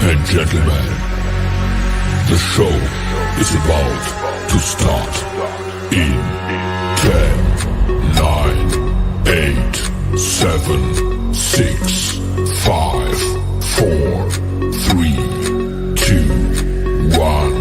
and gentlemen, the show is about to start in 10, 9, 8, 7, 6, 5, 4, 3, 2, 1.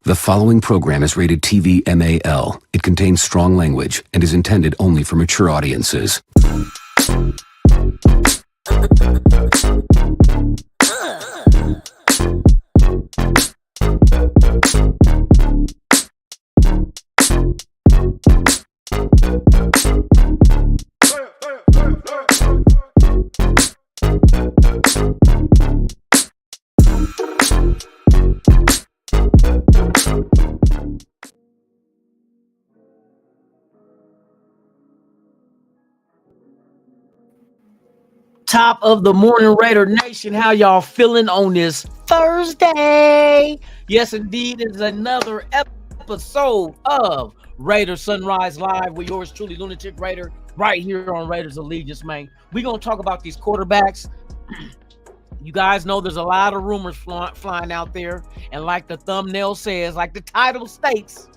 The following program is rated TV MAL. It contains strong language and is intended only for mature audiences. Top of the morning, Raider Nation. How y'all feeling on this Thursday? Yes, indeed, it's another episode of Raider Sunrise Live with yours truly, Lunatic Raider, right here on Raiders Allegiance, man. We're going to talk about these quarterbacks. You guys know there's a lot of rumors flying out there. And like the thumbnail says, like the title states,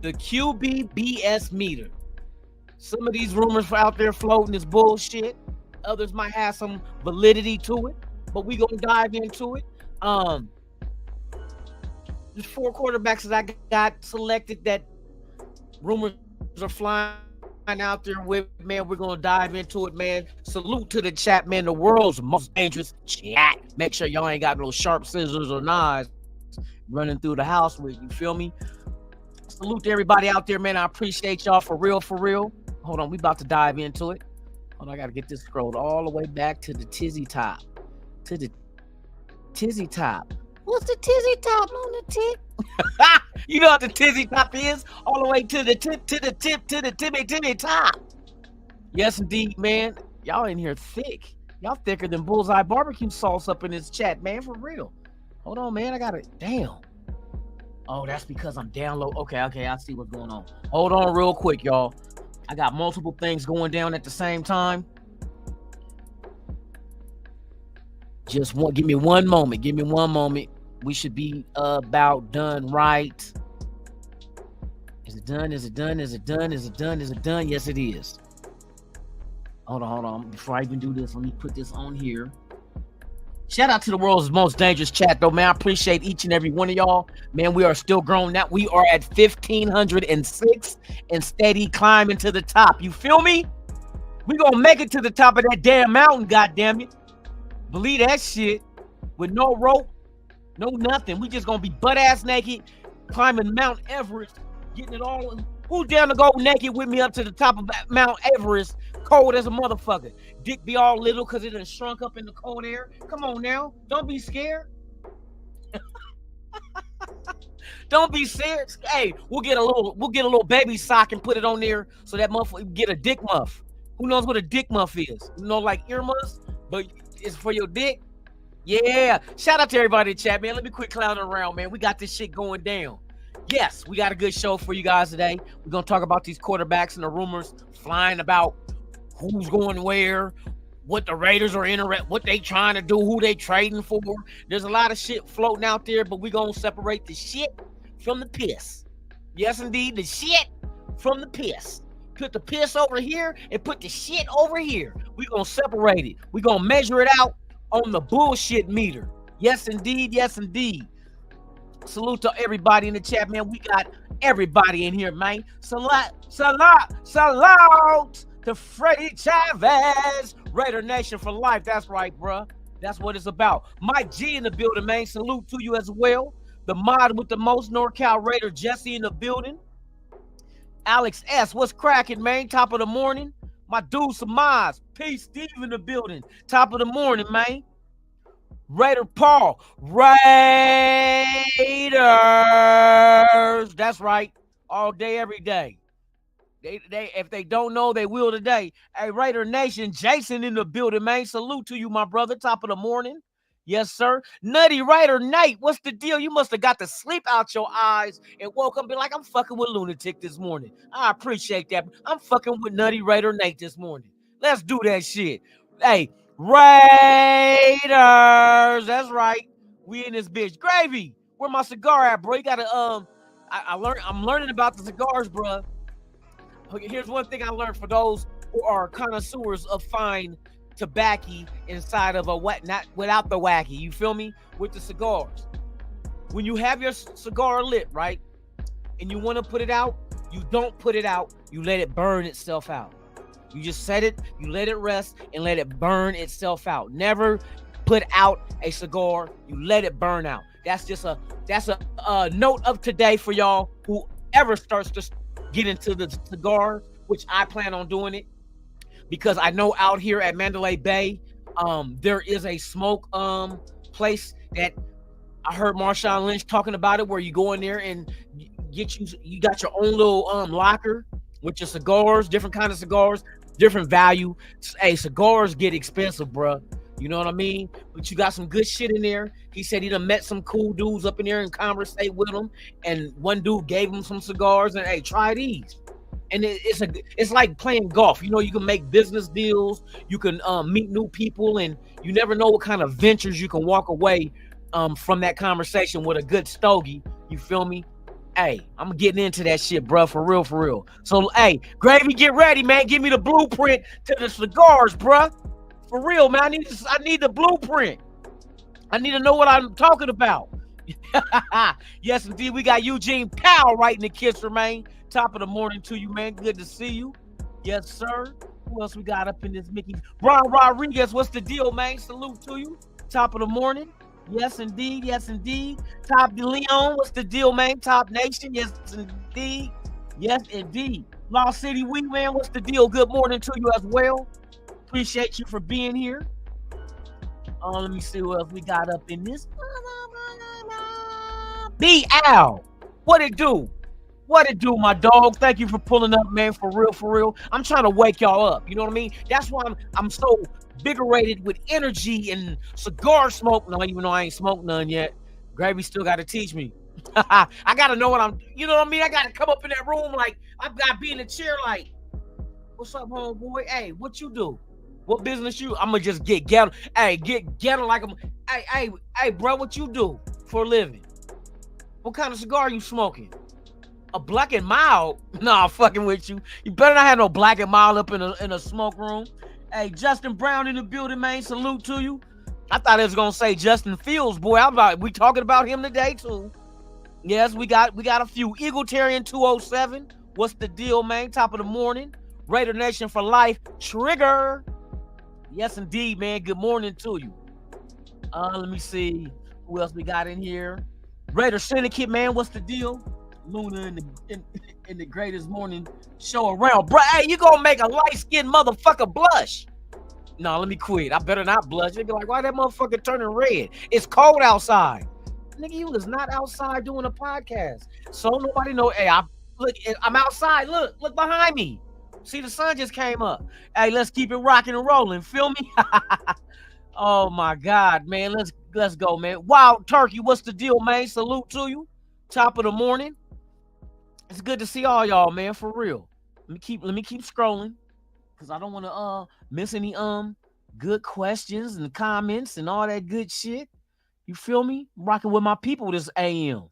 the QB BS meter. Some of these rumors out there floating is bullshit. Others might have some validity to it, but we're going to dive into it. There's 4 quarterbacks that I got selected that rumors are flying out there with, man. We're going to dive into it, man. Salute to the chat, man. The world's most dangerous chat. Make sure y'all ain't got no sharp scissors or knives running through the house with you. Feel me? Salute to everybody out there, man. I appreciate y'all for real, for real. Hold on. We about to dive into it. I got to get this scrolled all the way back to the tizzy top. To the tizzy top. What's the tizzy top, Lunatic? You know what the tizzy top is? All the way to the tip, to the tip, to the tippy top. Yes, indeed, man. Y'all in here thick. Y'all thicker than bullseye barbecue sauce up in this chat, man, for real. Hold on, man. I got it. Damn. Oh, that's because I'm download. Okay, I see what's going on. Hold on real quick, y'all. I got multiple things going down at the same time. Give me one moment. Give me one moment. We should be about done, right? Is it done? Is it done? Is it done? Is it done? Is it done? Yes, it is. Hold on. Before I even do this, let me put this on here. Shout out to the world's most dangerous chat, though, man. I appreciate each and every one of y'all. Man, we are still growing. Now we are at 1,506 and steady climbing to the top. You feel me? We gonna make it to the top of that damn mountain, goddamn it. Believe that shit. With no rope, no nothing. We just gonna be butt-ass naked, climbing Mount Everest, getting it all. Who's down to go naked with me up to the top of Mount Everest, cold as a motherfucker? Dick be all little because it done shrunk up in the cold air. Come on now. Don't be scared. Don't be scared. Hey, we'll get a little baby sock and put it on there so that motherfucker get a dick muff. Who knows what a dick muff is? You know, like earmuffs, but it's for your dick. Yeah. Shout out to everybody in chat, man. Let me quit clowning around, man. We got this shit going down. Yes, we got a good show for you guys today. We're going to talk about these quarterbacks and the rumors flying about who's going where, what the Raiders are what they trying to do, who they trading for. There's a lot of shit floating out there, but we're going to separate the shit from the piss. Yes, indeed, the shit from the piss. Put the piss over here and put the shit over here. We're going to separate it. We're going to measure it out on the bullshit meter. Yes, indeed. Yes, indeed. Salute to everybody in the chat, man. We got everybody in here, man. Salute to Freddie Chavez. Raider Nation for life. That's right, bruh. That's what it's about. Mike G in the building, man. Salute to you as well. The mod with the most, NorCal Raider Jesse in the building. Alex S. What's cracking, man? Top of the morning. My dude Samaz. Peace, Steve in the building. Top of the morning, man. Raider Paul. Raiders. That's right. All day, every day. They if they don't know, they will today. Hey, Raider Nation, Jason in the building, man. Salute to you, my brother. Top of the morning. Yes, sir. Nutty Raider Nate, what's the deal? You must have got the sleep out your eyes and woke up and be like, I'm fucking with Lunatic this morning. I appreciate that. I'm fucking with Nutty Raider Nate this morning. Let's do that shit. Hey, Raiders. That's right. We in this bitch. Gravy, where my cigar at, bro? You gotta I'm learning about the cigars, bro. Here's one thing I learned for those who are connoisseurs of fine tobacco inside of not without the wacky. You feel me? With the cigars. When you have your cigar lit, right? And you want to put it out, you don't put it out. You let it burn itself out. You just set it, you let it rest, and let it burn itself out. Never put out a cigar. You let it burn out. That's a note of today for y'all whoever starts to get into the cigar, which I plan on doing it because I know out here at Mandalay Bay, there is a smoke place that I heard Marshawn Lynch talking about it, where you go in there and you got your own little locker with your cigars, different kind of cigars, different value. Hey, cigars get expensive, bro. You know what I mean? But you got some good shit in there. He said he done met some cool dudes up in there and conversate with them. And one dude gave him some cigars and, hey, try these. And it's like playing golf. You know, you can make business deals. You can meet new people, and you never know what kind of ventures you can walk away from that conversation with a good stogie. You feel me? Hey, I'm getting into that shit, bro. For real, for real. So, hey, Gravy, get ready, man. Give me the blueprint to the cigars, bro. For real, man. I need the blueprint. I need to know what I'm talking about. Yes, indeed. We got Eugene Powell right in the kitchen, man. Top of the morning to you, man. Good to see you. Yes, sir. Who else we got up in this Mickey? Brian Rodriguez, what's the deal, man? Salute to you. Top of the morning. Yes, indeed. Yes, indeed. Top Leon, what's the deal, man? Top Nation. Yes, indeed. Yes, indeed. Lost City Wee, man, what's the deal? Good morning to you as well. Appreciate you for being here. Let me see what else we got up in this. B Al, what it do? What it do, my dog? Thank you for pulling up, man. For real, for real. I'm trying to wake y'all up. You know what I mean? That's why I'm so invigorated with energy and cigar smoke. No, even though I ain't smoked none yet. Gravy still got to teach me. I got to know what you know what I mean? I got to come up in that room like, I've got to be in the chair like, what's up, homeboy? Hey, what you do? What business you? I'm going to just get ghetto. Hey, get ghetto like I'm. Hey, bro, what you do for a living? What kind of cigar you smoking? A Black and Mild? Nah, I'm fucking with you. You better not have no Black and Mild up in a smoke room. Hey, Justin Brown in the building, man. Salute to you. I thought it was gonna say Justin Fields, boy. We talking about him today too. Yes, we got a few. Eagletarian 207. What's the deal, man? Top of the morning. Raider Nation for life. Trigger. Yes, indeed, man. Good morning to you. Let me see who else we got in here. Raider Syndicate, man. What's the deal? Luna in the greatest morning show around. Bro, hey, you gonna make a light-skinned motherfucker blush. No, let me quit. I better not blush. They be like, why that motherfucker turning red? It's cold outside. Nigga, you was not outside doing a podcast. So nobody know. Hey, I'm outside. Look behind me. See, the sun just came up. Hey, let's keep it rocking and rolling. Feel me? Oh my God, man. Let's go, man. Wild Turkey, what's the deal, man? Salute to you. Top of the morning. It's good to see all y'all, man, for real. Let me keep scrolling, because I don't want to miss any good questions and comments and all that good shit. You feel me? I'm rocking with my people this AM.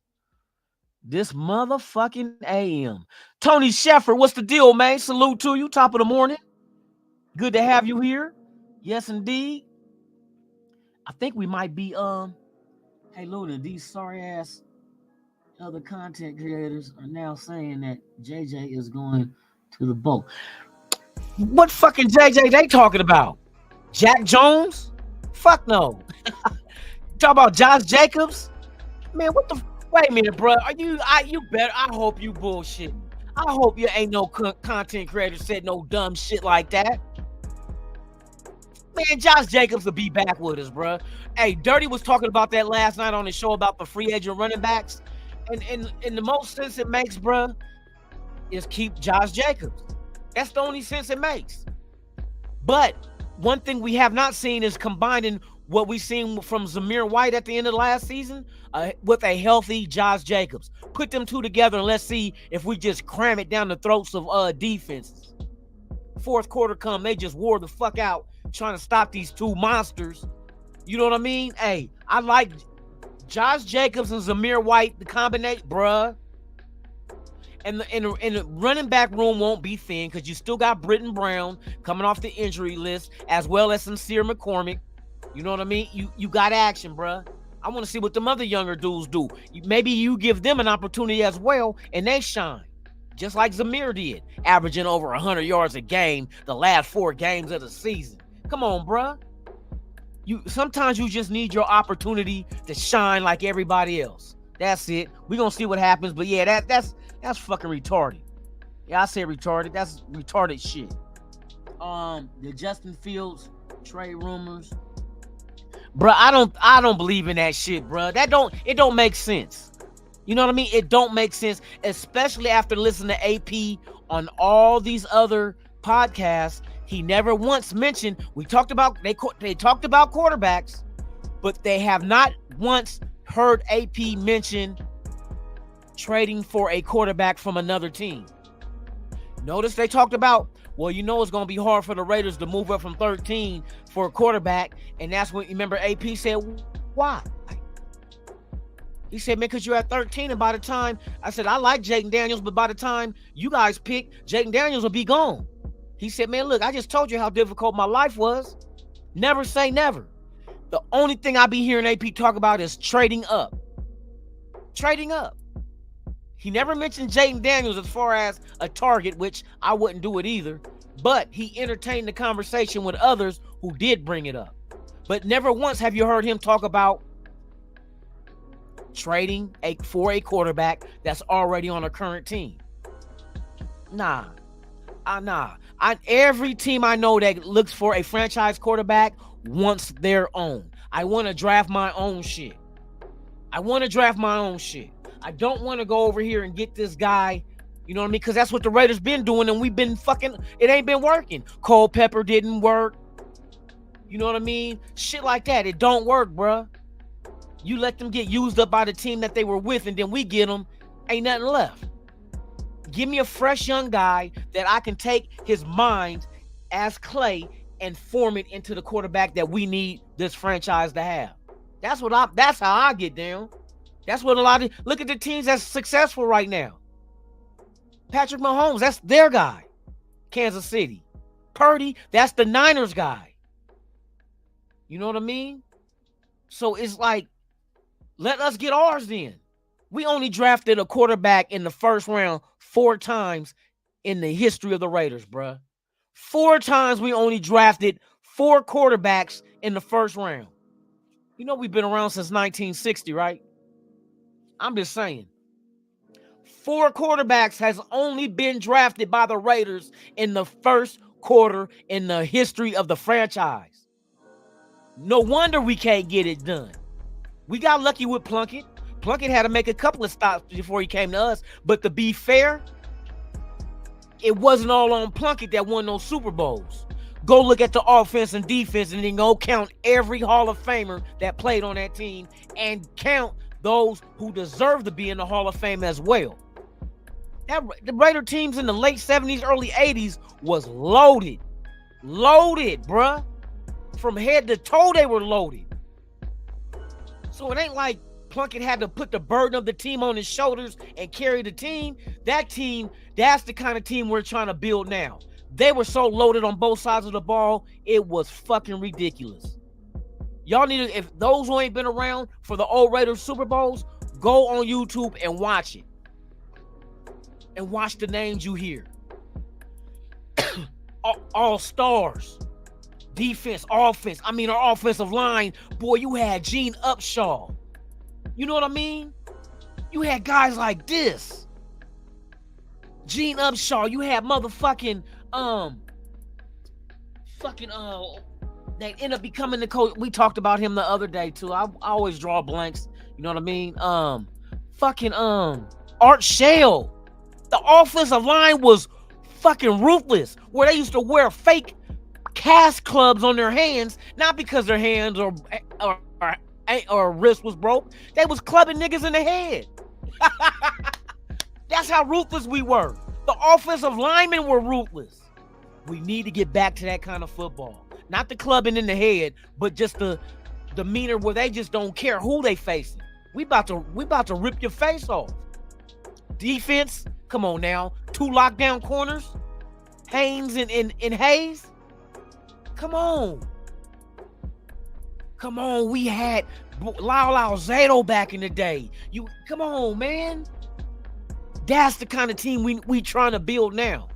This motherfucking AM. Tony Sheffer, what's the deal, man? Salute to you. Top of the morning. Good to have you here. Yes, indeed. I think we might be hey Luna, these sorry ass other content creators are now saying that JJ is going to the boat. What fucking JJ they talking about? Jack Jones? Fuck no. Talk about Josh Jacobs? Man, what the? Wait a minute, bro. You better. I hope you bullshitting. I hope you ain't no content creator said no dumb shit like that. Man, Josh Jacobs will be back with us, bro. Hey, Dirty was talking about that last night on the show about the free agent running backs. And the most sense it makes, bro, is keep Josh Jacobs. That's the only sense it makes. But one thing we have not seen is combining what we've seen from Zamir White at the end of the last season with a healthy Josh Jacobs. Put them two together and let's see if we just cram it down the throats of defenses. Fourth quarter come, they just wore the fuck out trying to stop these two monsters. You know what I mean? Hey, I like Josh Jacobs and Zamir White, the combination, bruh. And the running back room won't be thin because you still got Britton Brown coming off the injury list, as well as Sincere McCormick. You know what I mean? You got action, bruh. I want to see what them other younger dudes do. Maybe you give them an opportunity as well, and they shine. Just like Zamir did, averaging over 100 yards a game the last 4 games of the season. Come on, bruh. Sometimes you just need your opportunity to shine like everybody else. That's it. We're going to see what happens. But yeah, that's fucking retarded. Yeah, I say retarded. That's retarded shit. The Justin Fields trade rumors. Bruh, I don't believe in that shit, bruh. It don't make sense. You know what I mean? It don't make sense, especially after listening to AP on all these other podcasts. He never once mentioned, they talked about quarterbacks, but they have not once heard AP mention trading for a quarterback from another team. Notice they talked about, well, you know it's going to be hard for the Raiders to move up from 13 for a quarterback, and that's when, remember, AP said, why? He said, man, because you're at 13, and by the time, I said, I like Jayden Daniels, but by the time you guys pick, Jayden Daniels will be gone. He said, man, look, I just told you how difficult my life was. Never say never. The only thing I be hearing AP talk about is trading up. Trading up. He never mentioned Jayden Daniels as far as a target, which I wouldn't do it either. But he entertained the conversation with others who did bring it up. But never once have you heard him talk about trading for a quarterback that's already on a current team. Nah. Every team I know that looks for a franchise quarterback wants their own. I want to draft my own shit. I don't want to go over here and get this guy, you know what I mean? Because that's what the Raiders been doing, and we've been it ain't been working. Culpepper didn't work. You know what I mean? Shit like that. It don't work, bruh. You let them get used up by the team that they were with, and then we get them. Ain't nothing left. Give me a fresh young guy that I can take his mind as clay and form it into the quarterback that we need this franchise to have. That's how I get down. That's what look at the teams that's successful right now. Patrick Mahomes, that's their guy. Kansas City. Purdy, that's the Niners guy. You know what I mean? So it's like, let us get ours then. We only drafted a quarterback in the first round 4 times in the history of the Raiders, bruh. 4 times we only drafted 4 quarterbacks in the first round. You know we've been around since 1960, right? I'm just saying. 4 quarterbacks has only been drafted by the Raiders in the first quarter in the history of the franchise. No wonder we can't get it done. We got lucky with Plunkett. Plunkett had to make a couple of stops before he came to us. But to be fair, it wasn't all on Plunkett that won those Super Bowls. Go look at the offense and defense and then go count every Hall of Famer that played on that team and count those who deserve to be in the Hall of Fame as well. The Raider teams in the late 70s, early 80s was loaded. Loaded, bruh. From head to toe, they were loaded. So it ain't like Plunkett had to put the burden of the team on his shoulders and carry the team. That team, that's the kind of team we're trying to build now. They were so loaded on both sides of the ball, it was fucking ridiculous. Y'all need to, if those who ain't been around for the old Raiders Super Bowls, go on YouTube and watch it. And watch the names you hear. all stars. Defense, offense. I mean, our offensive line, boy, you had Gene Upshaw. You know what I mean? You had guys like this. Gene Upshaw. You had motherfucking, that ended up becoming the coach. We talked about him the other day, too. I always draw blanks. You know what I mean? Art Shell. The offensive line was fucking ruthless, where they used to wear fake cast clubs on their hands, not because their hands or wrist was broke. They was clubbing niggas in the head. That's how ruthless we were. The offensive linemen were ruthless. We need to get back to that kind of football. Not the clubbing in the head, but just the demeanor where they just don't care who they facing. We about to rip your face off. Defense, come on now. 2 lockdown corners. Haynes and Hayes. Come on. Come on. We had Lyle Alzado back in the day. Come on, man. That's the kind of team we trying to build now.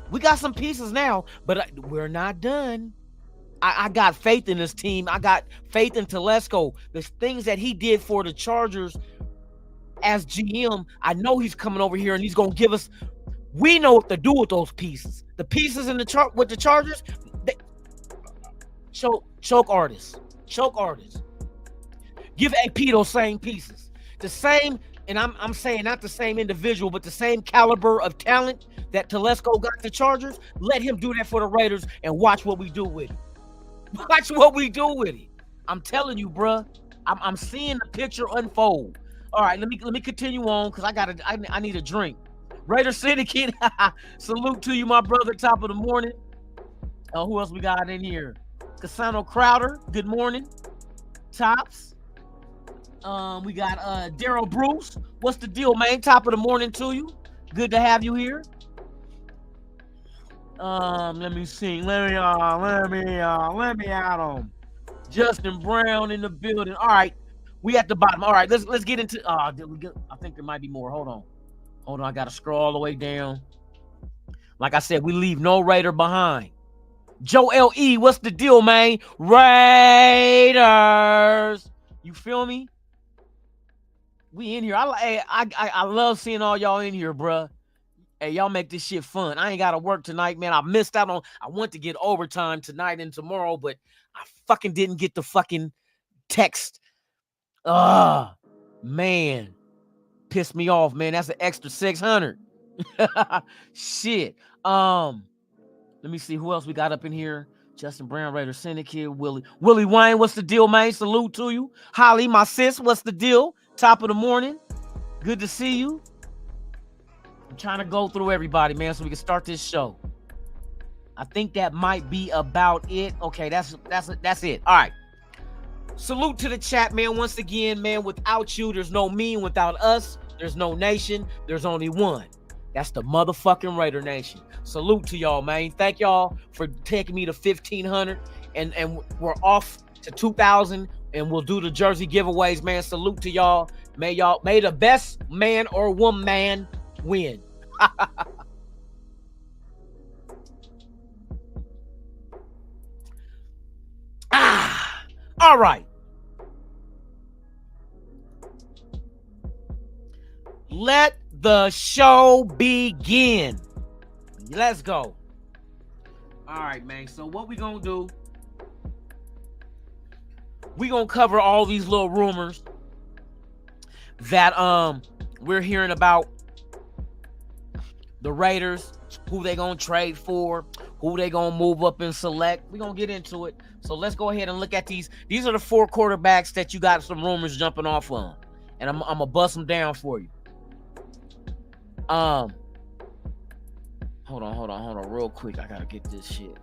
We got some pieces now, but we're not done. I got faith in this team. I got faith in Telesco. The things that he did for the Chargers as GM, I know he's coming over here and he's going to give us, we know what to do with those pieces. The pieces in the with the Chargers, choke artists. Give AP those same pieces. The same, and I'm saying not the same individual, but the same caliber of talent that Telesco got the Chargers. Let him do that for the Raiders and watch what we do with it. Watch what we do with it. I'm telling you, bruh. I'm seeing the picture unfold. All right, let me continue on because I need a drink. Raider Syndicate, salute to you, my brother. Top of the morning. Who else we got in here? Cassano Crowder, good morning. Tops. We got Daryl Bruce. What's the deal, man? Top of the morning to you. Good to have you here. Let me see. Let me add on. Justin Brown in the building. All right, we at the bottom. All right, let's get into. I think there might be more. Hold on. I gotta scroll all the way down. Like I said, we leave no Raider behind. Joe L.E., what's the deal, man? Raiders. You feel me? We in here. I love seeing all y'all in here, bruh. Hey, y'all make this shit fun. I ain't got to work tonight, man. I missed out on, I want to get overtime tonight and tomorrow, but I fucking didn't get the fucking text. Man. Pissed me off, man. That's an extra 600. Shit. Let me see who else we got up in here. Justin Brown, Raider Syndicate, Willie Wayne, what's the deal, man? Salute to you. Holly, my sis, what's the deal? Top of the morning. Good to see you. I'm trying to go through everybody, man, so we can start this show. I think that might be about it. Okay, that's it. All right. Salute to the chat, man. Once again, man, without you, there's no me. Without us, there's no nation. There's only one. That's the motherfucking Raider Nation. Salute to y'all, man. Thank y'all for taking me to 1,500, and we're off to 2,000, and we'll do the jersey giveaways, man. Salute to y'all. May the best man or woman win. All right. Let the show begin. Let's go. All right, man. So what we gonna do? We gonna cover all these little rumors that we're hearing about the Raiders, who they gonna trade for, who they gonna move up and select. We gonna get into it. So let's go ahead and look at these. These are the 4 quarterbacks that you got some rumors jumping off on, and I'm gonna bust them down for you. Hold on, real quick. I gotta get this shit.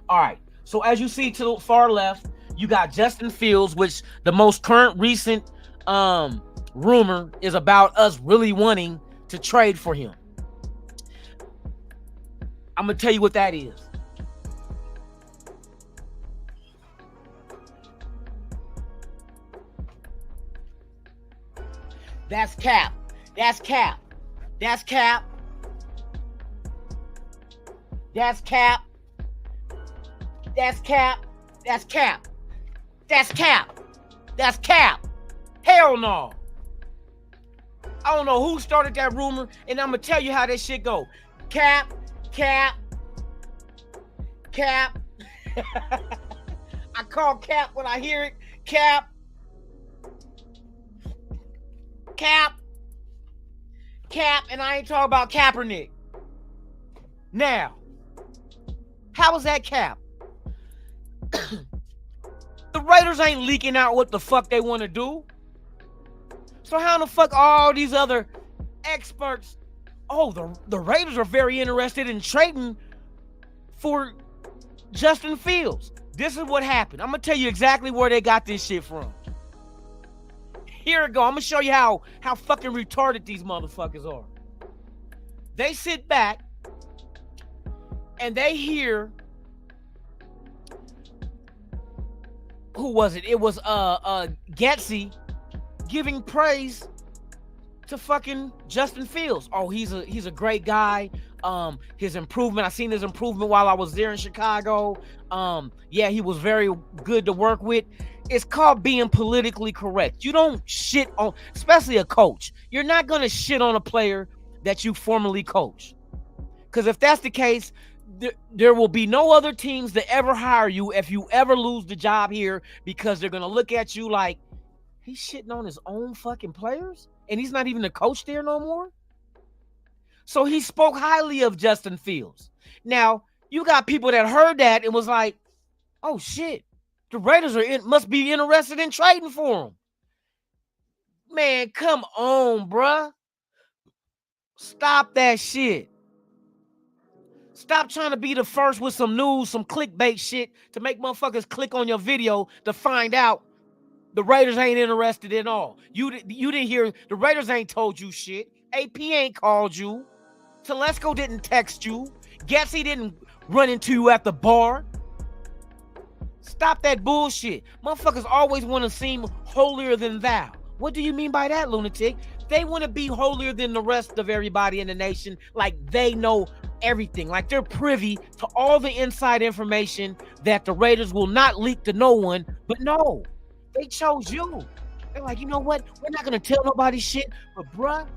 All right. So as you see to the far left, you got Justin Fields, which the most current recent rumor is about us really wanting to trade for him. I'm gonna tell you what that is. That's cap. That's cap. That's cap. That's cap. That's cap. That's cap. That's cap. That's cap. Hell no. I don't know who started that rumor, and I'm gonna tell you how that shit go. Cap. Cap. Cap. I call cap when I hear it. Cap. Cap. Cap, and I ain't talking about Kaepernick. Now, how is that cap? The Raiders ain't leaking out what the fuck they want to do. So how the fuck all these other experts? Oh, the Raiders are very interested in trading for Justin Fields. This is what happened. I'm gonna tell you exactly where they got this shit from. Here we go. I'm gonna show you how fucking retarded these motherfuckers are. They sit back and they hear, who was it? It was Getsy giving praise to fucking Justin Fields. Oh, he's a great guy. His improvement, I seen his improvement while I was there in Chicago. Yeah, he was very good to work with. It's called being politically correct. You don't shit on, especially a coach. You're not going to shit on a player that you formerly coached. Because if that's the case, there will be no other teams that ever hire you if you ever lose the job here, because they're going to look at you like, he's shitting on his own fucking players? And he's not even the coach there no more? So he spoke highly of Justin Fields. Now, you got people that heard that and was like, oh shit, the Raiders must be interested in trading for him. Man, come on, bruh. Stop that shit. Stop trying to be the first with some news, some clickbait shit to make motherfuckers click on your video to find out the Raiders ain't interested at all. You didn't hear, the Raiders ain't told you shit. AP ain't called you. Telesco didn't text you. Getsy didn't run into you at the bar. Stop that bullshit. Motherfuckers always want to seem holier than thou. What do you mean by that, Lunatic? They want to be holier than the rest of everybody in the nation, like they know everything, like they're privy to all the inside information that the Raiders will not leak to no one. But no, they chose you. They're like, you know what? We're not going to tell nobody shit, but bruh,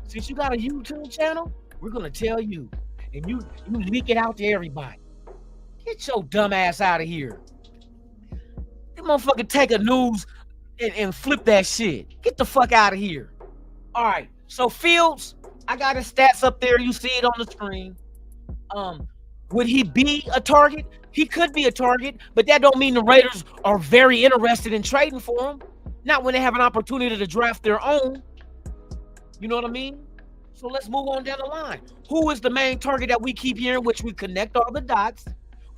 since you got a YouTube channel, we're going to tell you. And you leak it out to everybody. Get your dumb ass out of here. You motherfucker take a news and flip that shit. Get the fuck out of here. All right. So Fields, I got his stats up there. You see it on the screen. Would he be a target? He could be a target, but that don't mean the Raiders are very interested in trading for him. Not when they have an opportunity to draft their own. You know what I mean? So let's move on down the line. Who is the main target that we keep hearing, which we connect all the dots?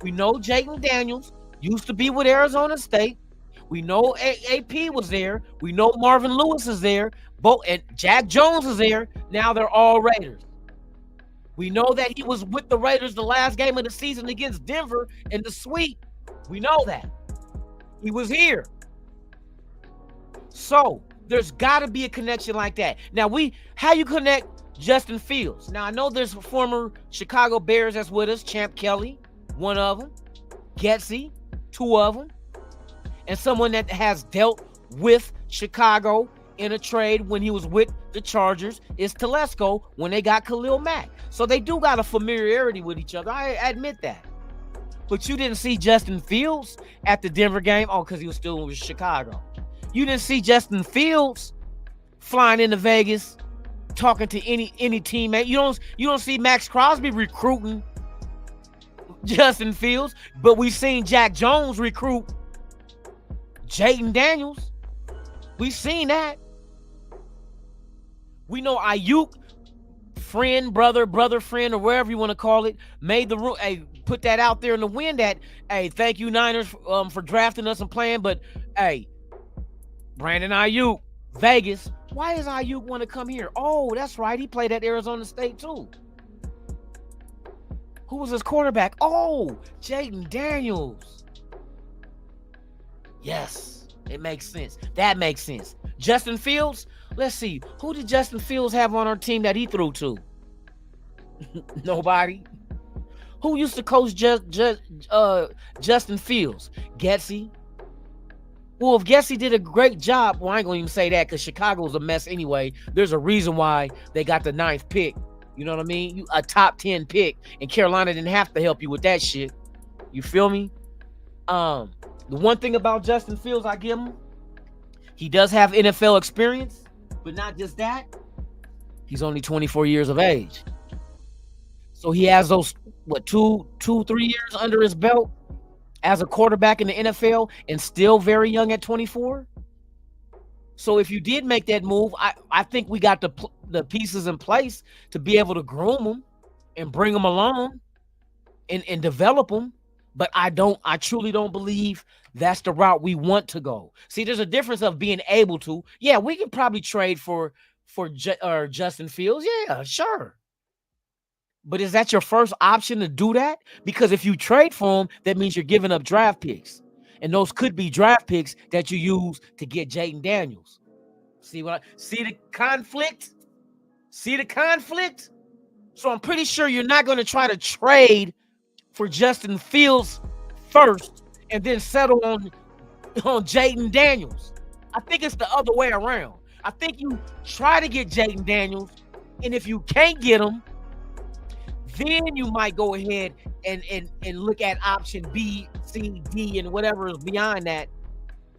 We know Jayden Daniels used to be with Arizona State. We know AP was there. We know Marvin Lewis is there. And Jack Jones is there. Now they're all Raiders. We know that he was with the Raiders the last game of the season against Denver in the sweep. We know that. He was here. So there's got to be a connection like that. Now, how you connect Justin Fields? Now, I know there's former Chicago Bears that's with us. Champ Kelly, one of them. Getsy, two of them. And someone that has dealt with Chicago in a trade when he was with the Chargers is Telesco when they got Khalil Mack. So they do got a familiarity with each other. I admit that. But you didn't see Justin Fields at the Denver game. Oh, because he was still with Chicago. You didn't see Justin Fields flying into Vegas, talking to any teammate. You don't see Max Crosby recruiting Justin Fields, but we've seen Jack Jones recruit Jayden Daniels. We've seen that. We know Ayuk, friend, brother, friend, or wherever you want to call it, made the room. Hey, put that out there in the wind that, hey, thank you Niners for drafting us and playing, but hey, Brandon Ayuk, Vegas. Why does Ayuk want to come here? Oh, that's right. He played at Arizona State too. Who was his quarterback? Oh, Jayden Daniels. Yes, it makes sense. That makes sense. Justin Fields, let's see. Who did Justin Fields have on our team that he threw to? Nobody. Who used to coach Justin Fields? Getsy. Well, if Getsy did a great job, well, I ain't gonna even say that because Chicago's a mess anyway. There's a reason why they got the 9th pick. You know what I mean? A top 10 pick, and Carolina didn't have to help you with that shit. You feel me? The one thing about Justin Fields I give him, he does have NFL experience, but not just that. He's only 24 years of age. So he has those, 2-3 years under his belt as a quarterback in the NFL and still very young at 24. So if you did make that move, I think we got the pieces in place to be able to groom them and bring them along and develop them. But I truly don't believe that's the route we want to go. See, there's a difference of being able to. Yeah, we could probably trade for Justin Fields. Yeah, sure. But is that your first option to do that? Because if you trade for him, that means you're giving up draft picks. And those could be draft picks that you use to get Jayden Daniels. See the conflict? See the conflict? So I'm pretty sure you're not going to try to trade for Justin Fields first and then settle on Jayden Daniels. I think it's the other way around. I think you try to get Jayden Daniels, and if you can't get him, then you might go ahead and look at option B, C, D, and whatever is beyond that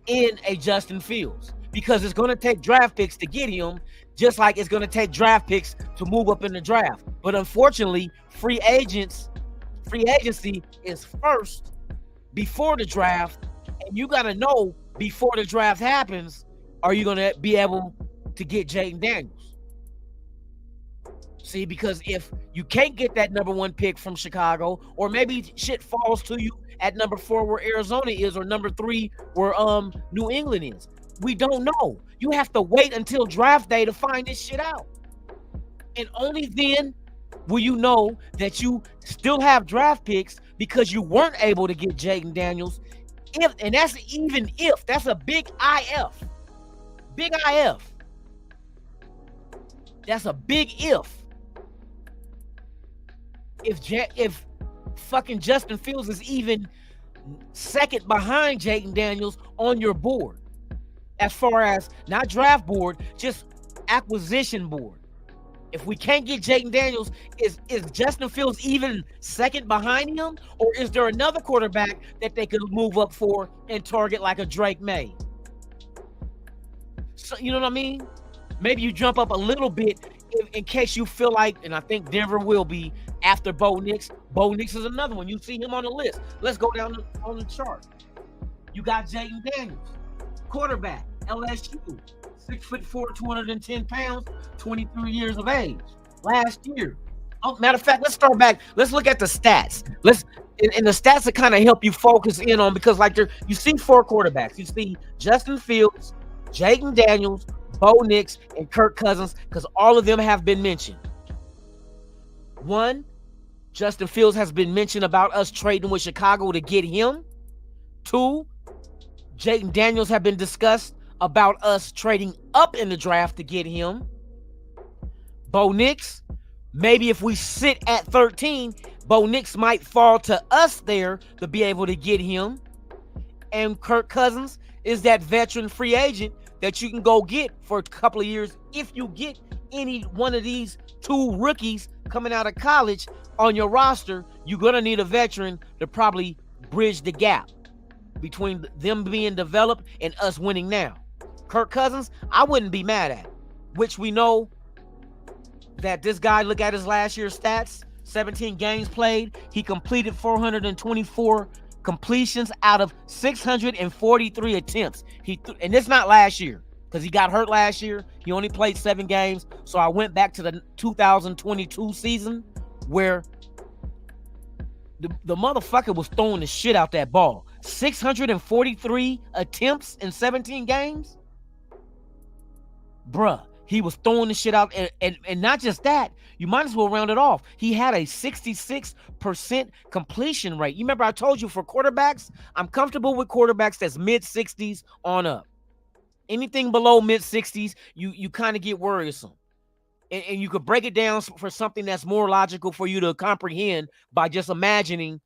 in a Justin Fields. Because it's going to take draft picks to get him, just like it's going to take draft picks to move up in the draft. But unfortunately, free agency is first before the draft, and you got to know before the draft happens, are you going to be able to get Jayden Daniels? See, because if you can't get that number 1 pick from Chicago, or maybe shit falls to you at number 4 where Arizona is, or number 3 where New England is, we don't know. You have to wait until draft day to find this shit out. And only then will you know that you still have draft picks because you weren't able to get Jayden Daniels. And that's even if. That's a big IF. Big IF. That's a big if. If fucking Justin Fields is even second behind Jayden Daniels on your board, as far as not draft board, just acquisition board. If we can't get Jayden Daniels, is Justin Fields even second behind him? Or is there another quarterback that they could move up for and target like a Drake May? So, you know what I mean? Maybe you jump up a little bit in case you feel like, and I think Denver will be after Bo Nix. Bo Nix is another one. You see him on the list. Let's go down on the chart. You got Jayden Daniels, quarterback, LSU, 6'4", 210 pounds, 23 years of age. Last year, Oh, matter of fact, let's start back. Let's look at the stats. And the stats that kind of help you focus in on, because like you see 4 quarterbacks. You see Justin Fields, Jaden Daniels, Bo Nix, and Kirk Cousins, because all of them have been mentioned. 1, Justin Fields has been mentioned about us trading with Chicago to get him. 2, Jaden Daniels have been discussed about us trading up in the draft to get him. Bo Nix, maybe if we sit at 13, Bo Nix might fall to us there to be able to get him. And Kirk Cousins is that veteran free agent that you can go get for a couple of years. If you get any one of these 2 rookies coming out of college on your roster, you're going to need a veteran to probably bridge the gap between them being developed and us winning now. Kirk Cousins, I wouldn't be mad at, which we know that this guy, look at his last year's stats, 17 games played. He completed 424 completions out of 643 attempts. And it's not last year because he got hurt last year. He only played 7 games. So I went back to the 2022 season where the motherfucker was throwing the shit out that ball. 643 attempts in 17 games? Bruh. He was throwing the shit out, and not just that, you might as well round it off. He had a 66% completion rate. You remember I told you for quarterbacks, I'm comfortable with quarterbacks that's mid-60s on up. Anything below mid-60s, you kind of get worrisome. And you could break it down for something that's more logical for you to comprehend by just imagining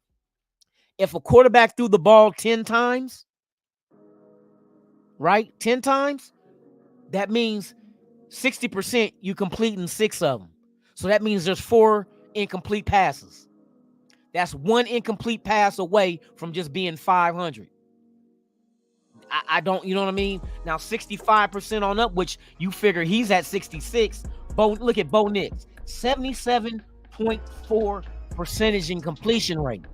if a quarterback threw the ball 10 times, right? 10 times, that means 60% you completing 6 of them. So that means there's 4 incomplete passes. That's 1 incomplete pass away from just being 500. I don't, you know what I mean? Now 65% on up, which you figure he's at 66. Look at Bo Nix, 77.4% in completion rate.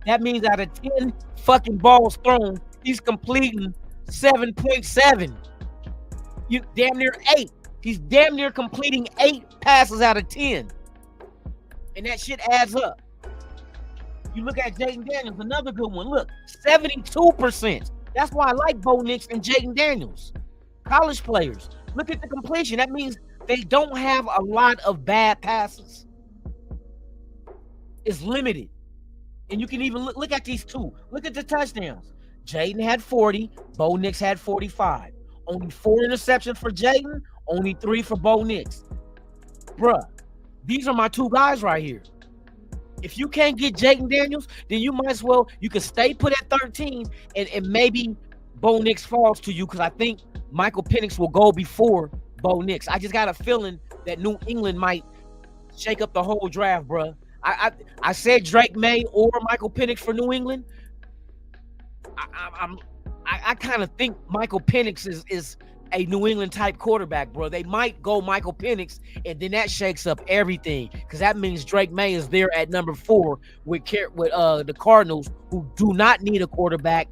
That means out of 10 fucking balls thrown, he's completing 7.7. You damn near 8. He's damn near completing 8 passes out of 10. And that shit adds up. You look at Jaden Daniels, another good one. Look, 72%. That's why I like Bo Nix and Jaden Daniels. College players. Look at the completion. That means they don't have a lot of bad passes. It's limited. And you can even look at these 2. Look at the touchdowns. Jaden had 40. Bo Nix had 45. Only 4 interceptions for Jaden. Only 3 for Bo Nix. Bruh, these are my 2 guys right here. If you can't get Jaden Daniels, then you might as well, you can stay put at 13 and maybe Bo Nix falls to you, because I think Michael Penix will go before Bo Nix. I just got a feeling that New England might shake up the whole draft, bruh. I said Drake May or Michael Penix for New England. I kind of think Michael Penix is a New England type quarterback, bro. They might go Michael Penix, and then that shakes up everything, because that means Drake May is there at number 4 with the Cardinals, who do not need a quarterback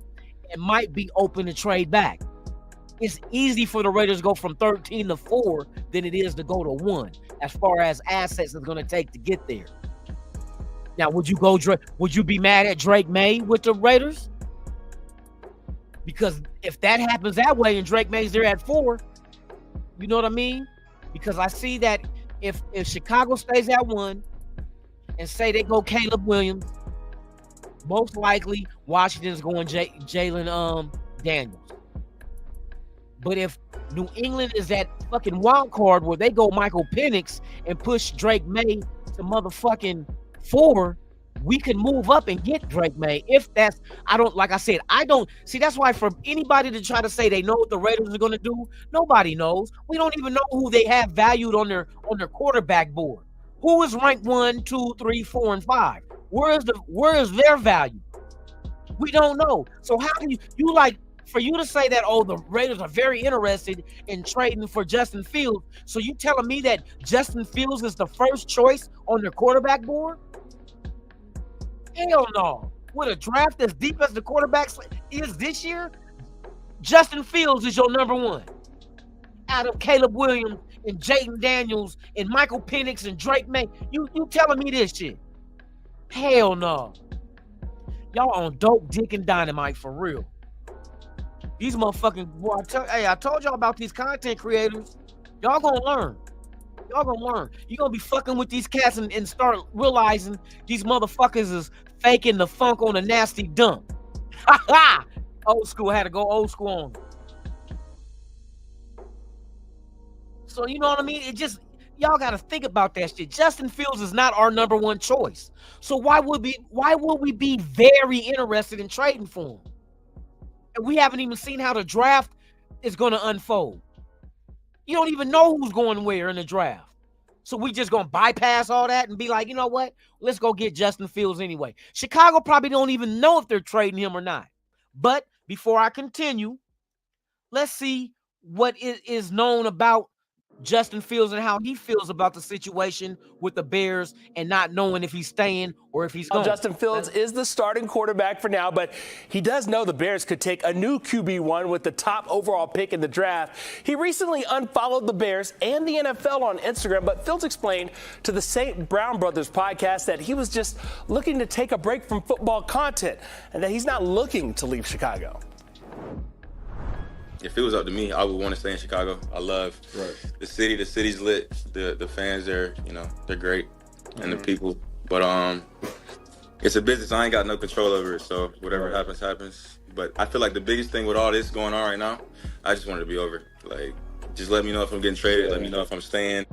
and might be open to trade back. It's easy for the Raiders to go from 13 to 4 than it is to go to 1, as far as assets it's going to take to get there. Now, would you be mad at Drake May with the Raiders? Because if that happens that way and Drake May's there at 4, you know what I mean? Because I see that if Chicago stays at 1 and say they go Caleb Williams, most likely Washington's going Jalen Daniels. But if New England is that fucking wild card where they go Michael Penix and push Drake May to motherfucking 4, we can move up and get Drake May. If that's, I don't see. That's why for anybody to try to say they know what the Raiders are going to do, nobody knows. We don't even know who they have valued on their quarterback board. Who is ranked 1, 2, 3, 4, and 5? Where is their value? We don't know. So how do you like for you to say that, oh, the Raiders are very interested in trading for Justin Fields? So you telling me that Justin Fields is the first choice on their quarterback board? Hell no. With a draft as deep as the quarterbacks is this year, Justin Fields is your number 1 out of Caleb Williams and Jaden Daniels and Michael Penix and Drake May. You telling me this shit? Hell no. Y'all on dope, dick, and dynamite for real. These motherfucking boy, I told y'all about these content creators. Y'all gonna learn. Y'all gonna learn. You gonna be fucking with these cats and start realizing these motherfuckers is faking the funk on a nasty dump. Ha ha! Old school had to go old school on. So you know what I mean? It just y'all gotta think about that shit. Justin Fields is not our number one choice. So why would we be very interested in trading for him? And we haven't even seen how the draft is gonna unfold. You don't even know who's going where in the draft. So we just gonna bypass all that and be like, you know what? Let's go get Justin Fields anyway. Chicago probably don't even know if they're trading him or not. But before I continue, let's see what is known about Justin Fields and how he feels about the situation with the Bears and not knowing if he's staying or if he's going. Justin Fields is the starting quarterback for now, but he does know the Bears could take a new QB1 with the top overall pick in the draft. He recently unfollowed the Bears and the NFL on Instagram, but Fields explained to the St. Brown Brothers podcast that he was just looking to take a break from football content and that he's not looking to leave Chicago. If it was up to me, I would want to stay in Chicago. I love the city. The city's lit. The fans there, they're great, and the people. But it's a business. I ain't got no control over it. So whatever happens, happens. But I feel like the biggest thing with all this going on right now, I just want it to be over. Like, just let me know if I'm getting traded. Let me know if I'm staying.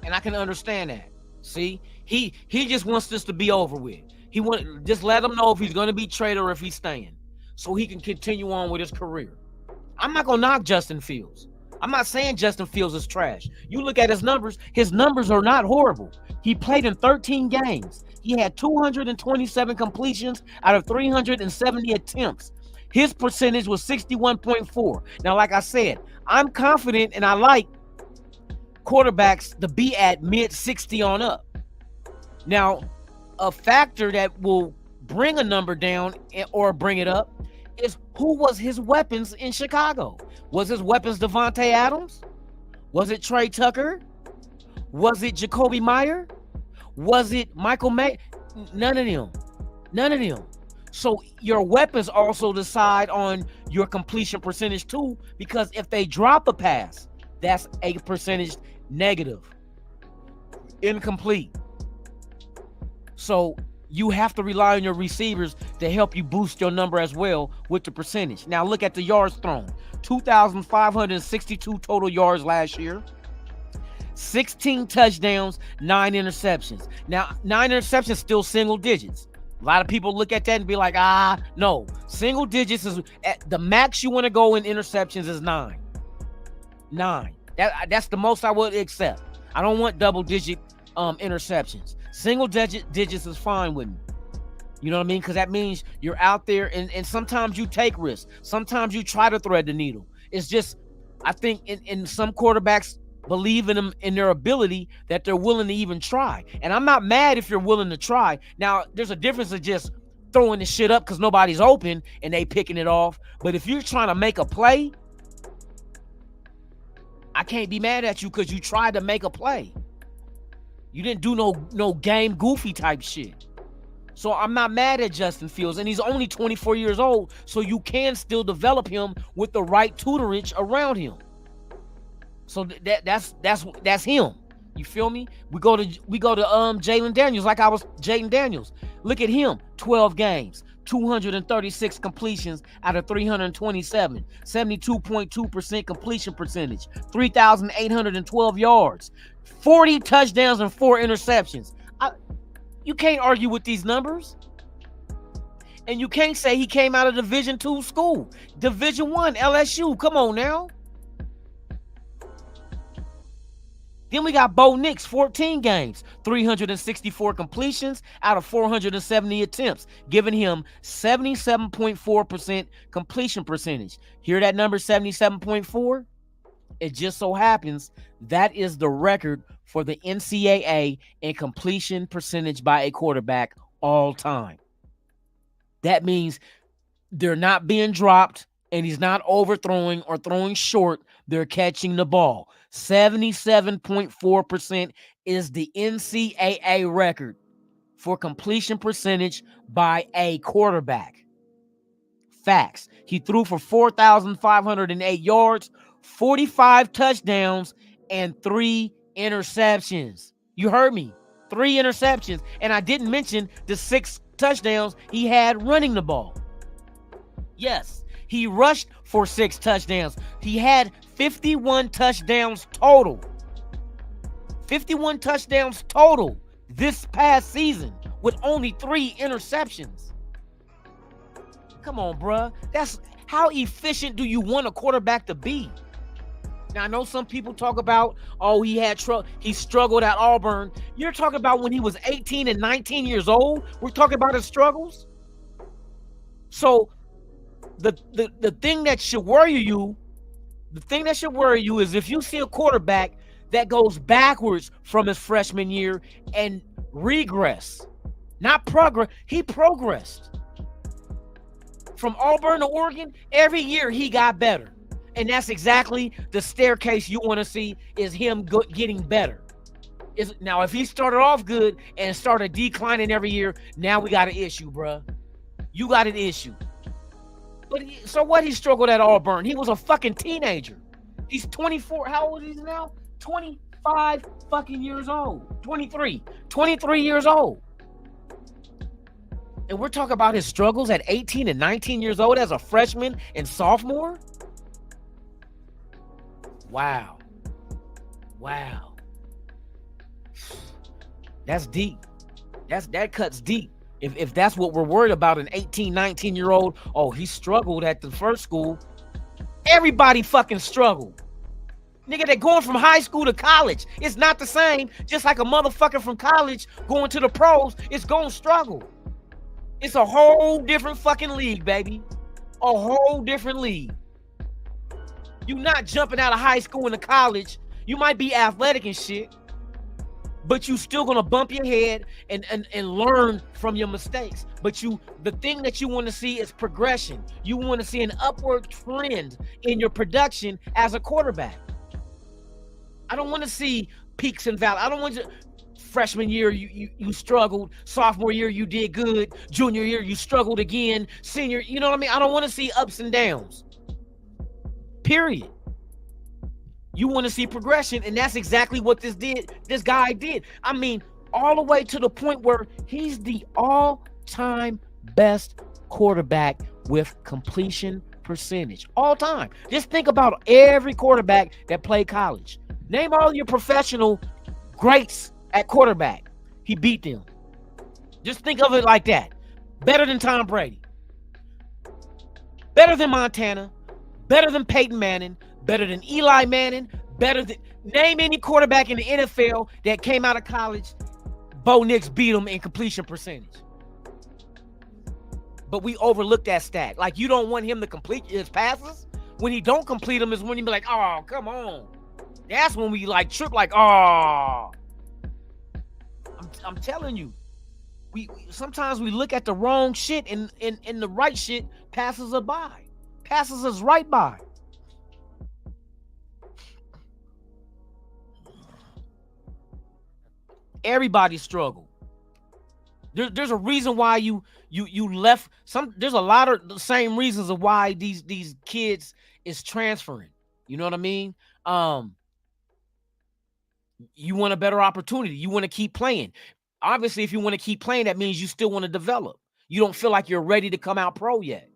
And I can understand that. See, he just wants this to be over with. He just let him know if he's going to be traded or if he's staying, so he can continue on with his career. I'm not going to knock Justin Fields. I'm not saying Justin Fields is trash. You look at his numbers are not horrible. He played in 13 games. He had 227 completions out of 370 attempts. His percentage was 61.4. Now, like I said, I'm confident and I like quarterbacks to be at mid-60 on up. Now, a factor that will bring a number down or bring it up is who was his weapons in Chicago. Was his weapons Devontae Adams? Was it Trey Tucker? Was it Jacoby Meyer? Was it Michael May? None of them. So your weapons also decide on your completion percentage too, because if they drop a pass, that's a percentage negative, incomplete. So you have to rely on your receivers to help you boost your number as well with the percentage. Now look at the yards thrown. 2,562 total yards last year. 16 touchdowns, 9 interceptions. Now, 9 interceptions still single digits. A lot of people look at that and be like, no. Single digits is at the max you want to go in interceptions is 9. 9. That's the most I would accept. I don't want double-digit interceptions. Single digits is fine with me. You know what I mean? Because that means you're out there and sometimes you take risks. Sometimes you try to thread the needle. It's just, I think in some quarterbacks believe in them, in their ability, that they're willing to even try. And I'm not mad if you're willing to try. Now, there's a difference of just throwing the shit up because nobody's open and they picking it off. But if you're trying to make a play, I can't be mad at you because you tried to make a play. You didn't do no game goofy type shit. So I'm not mad at Justin Fields, and he's only 24 years old, so you can still develop him with the right tutorage around him. So that's him. You feel me? We go to Jaden Daniels, Jaden Daniels. Look at him, 12 games, 236 completions out of 327, 72.2% completion percentage, 3,812 yards, 40 touchdowns and 4 interceptions. You can't argue with these numbers. And you can't say he came out of Division II school. Division I, LSU. Come on now. Then we got Bo Nix, 14 games, 364 completions out of 470 attempts, giving him 77.4% completion percentage. Hear that number, 77.4? It just so happens that is the record for the NCAA in completion percentage by a quarterback all time. That means they're not being dropped and he's not overthrowing or throwing short. They're catching the ball. 77.4% is the NCAA record for completion percentage by a quarterback. Facts. He threw for 4,508 yards, 45 touchdowns, and 3 interceptions. You heard me. 3 interceptions. And I didn't mention the 6 touchdowns he had running the ball. Yes, he rushed for 6 touchdowns. He had 51 touchdowns total. 51 touchdowns total this past season with only 3 interceptions. Come on, bruh. That's how efficient do you want a quarterback to be? Now, I know some people talk about, oh, he struggled at Auburn. You're talking about when he was 18 and 19 years old? We're talking about his struggles? So the thing that should worry you, is if you see a quarterback that goes backwards from his freshman year and regress, not progress. He progressed. From Auburn to Oregon, every year he got better. And that's exactly the staircase you want to see, is him getting better. Now, if he started off good and started declining every year, now we got an issue, bruh. You got an issue. But so what? He struggled at Auburn. He was a fucking teenager. He's 24. How old is he now? 25 fucking years old. 23 years old. And we're talking about his struggles at 18 and 19 years old as a freshman and sophomore? Wow. That's deep. That cuts deep. If that's what we're worried about, an 18, 19-year-old, oh, he struggled at the first school. Everybody fucking struggled. Nigga, they're going from high school to college. It's not the same. Just like a motherfucker from college going to the pros, it's gonna struggle. It's a whole different fucking league, baby. A whole different league. You're not jumping out of high school into college. You might be athletic and shit, but you still gonna bump your head and learn from your mistakes. But the thing that you want to see is progression. You want to see an upward trend in your production as a quarterback. I don't want to see peaks and valleys. I don't want to. Freshman year, you struggled. Sophomore year, you did good. Junior year, you struggled again. Senior, you know what I mean? I don't want to see ups and downs. Period. You want to see progression, and that's exactly what this guy did. I mean, all the way to the point where he's the all-time best quarterback with completion percentage. All time. Just think about every quarterback that played college. Name all your professional greats at quarterback. He beat them. Just think of it like that. Better than Tom Brady. Better than Montana. Better than Peyton Manning. Better than Eli Manning. Name any quarterback in the NFL that came out of college. Bo Nix beat him in completion percentage. But we overlooked that stat. Like, you don't want him to complete his passes. When he don't complete them is when you be like, oh, come on. That's when we like trip, like, oh. I'm telling you, we sometimes we look at the wrong shit and the right shit passes us by. Passes us right by. Everybody struggle. There's a reason why you left. There's a lot of the same reasons of why these kids is transferring. You know what I mean? You want a better opportunity. You want to keep playing. Obviously, if you want to keep playing, that means you still want to develop. You don't feel like you're ready to come out pro yet.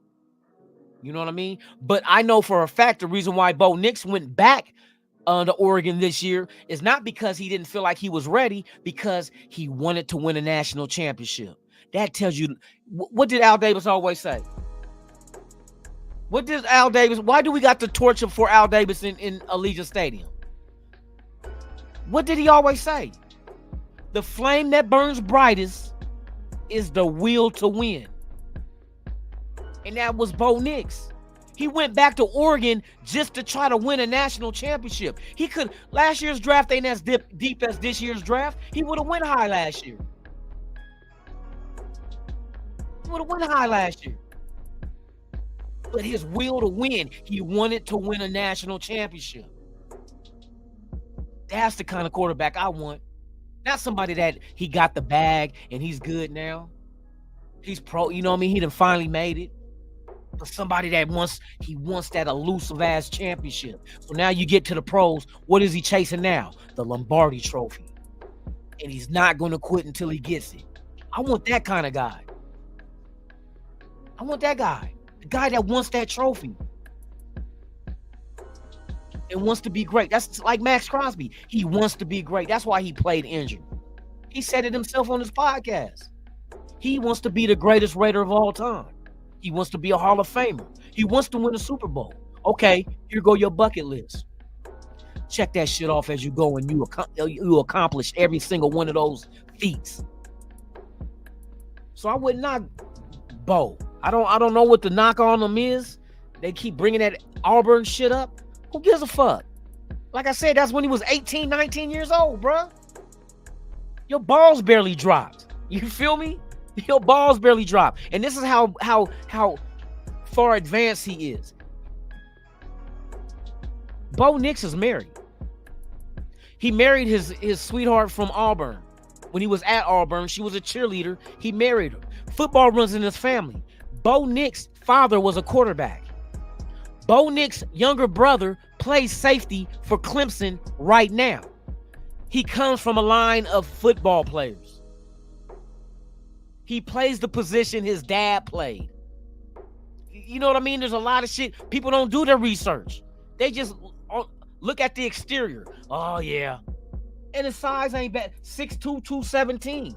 You know what I mean? But I know for a fact the reason why Bo Nix went back to Oregon this year is not because he didn't feel like he was ready, because he wanted to win a national championship. That tells you, what did Al Davis always say? Why do we got the torch for Al Davis in Allegiant Stadium? What did he always say? The flame that burns brightest is the will to win. And that was Bo Nix. He went back to Oregon just to try to win a national championship. Last year's draft ain't as deep as this year's draft. He would have went high last year. but his will to win. He wanted to win a national championship. That's the kind of quarterback I want. Not somebody that he got the bag and he's good now. He's pro, you know what I mean? He done finally made it. But somebody that wants that elusive ass championship. So now you get to the pros. What is he chasing now? The Lombardi Trophy. And he's not going to quit until he gets it. I want that kind of guy. I want that guy. The guy that wants that trophy and wants to be great. That's like Max Crosby. He wants to be great. That's why he played injured. He said it himself on his podcast. He wants to be the greatest Raider of all time. He wants to be a Hall of Famer. He wants to win a Super Bowl. Okay, here go your bucket list. Check that shit off as you go, and you accomplish every single one of those feats. So I would not Bo. I don't know what the knock on them is. They keep bringing that Auburn shit up. Who gives a fuck? Like I said, that's when he was 18, 19 years old, bruh. Your balls barely dropped. You feel me? Your balls barely dropped. And this is how far advanced he is. Bo Nix is married. He married his sweetheart from Auburn. When he was at Auburn, she was a cheerleader. He married her. Football runs in his family. Bo Nix's father was a quarterback. Bo Nix's younger brother plays safety for Clemson right now. He comes from a line of football players. He plays the position his dad played. You know what I mean? There's a lot of shit. People don't do their research. They just look at the exterior. Oh, yeah. And his size ain't bad. 6'2", 217.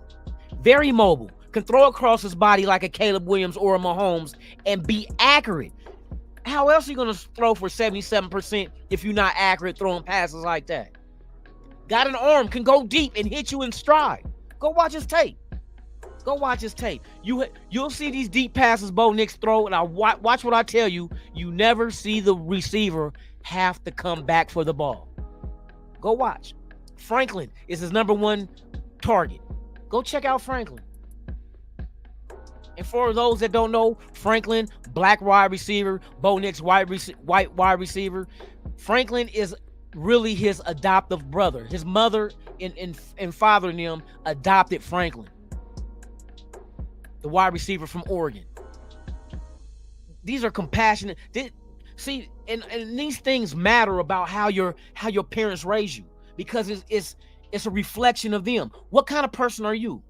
Very mobile. Can throw across his body like a Caleb Williams or a Mahomes and be accurate. How else are you going to throw for 77% if you're not accurate throwing passes like that? Got an arm, can go deep and hit you in stride. Go watch his tape. Go watch his tape. You'll see these deep passes Bo Nix throw, and I watch what I tell you. You never see the receiver have to come back for the ball. Go watch. Franklin is his number one target. Go check out Franklin. And for those that don't know, Franklin, black wide receiver, Bo Nix, white wide receiver. Franklin is really his adoptive brother. His mother and father and them adopted Franklin, the wide receiver from Oregon. These are compassionate. See, and these things matter about how your parents raise you, because it's a reflection of them. What kind of person are you?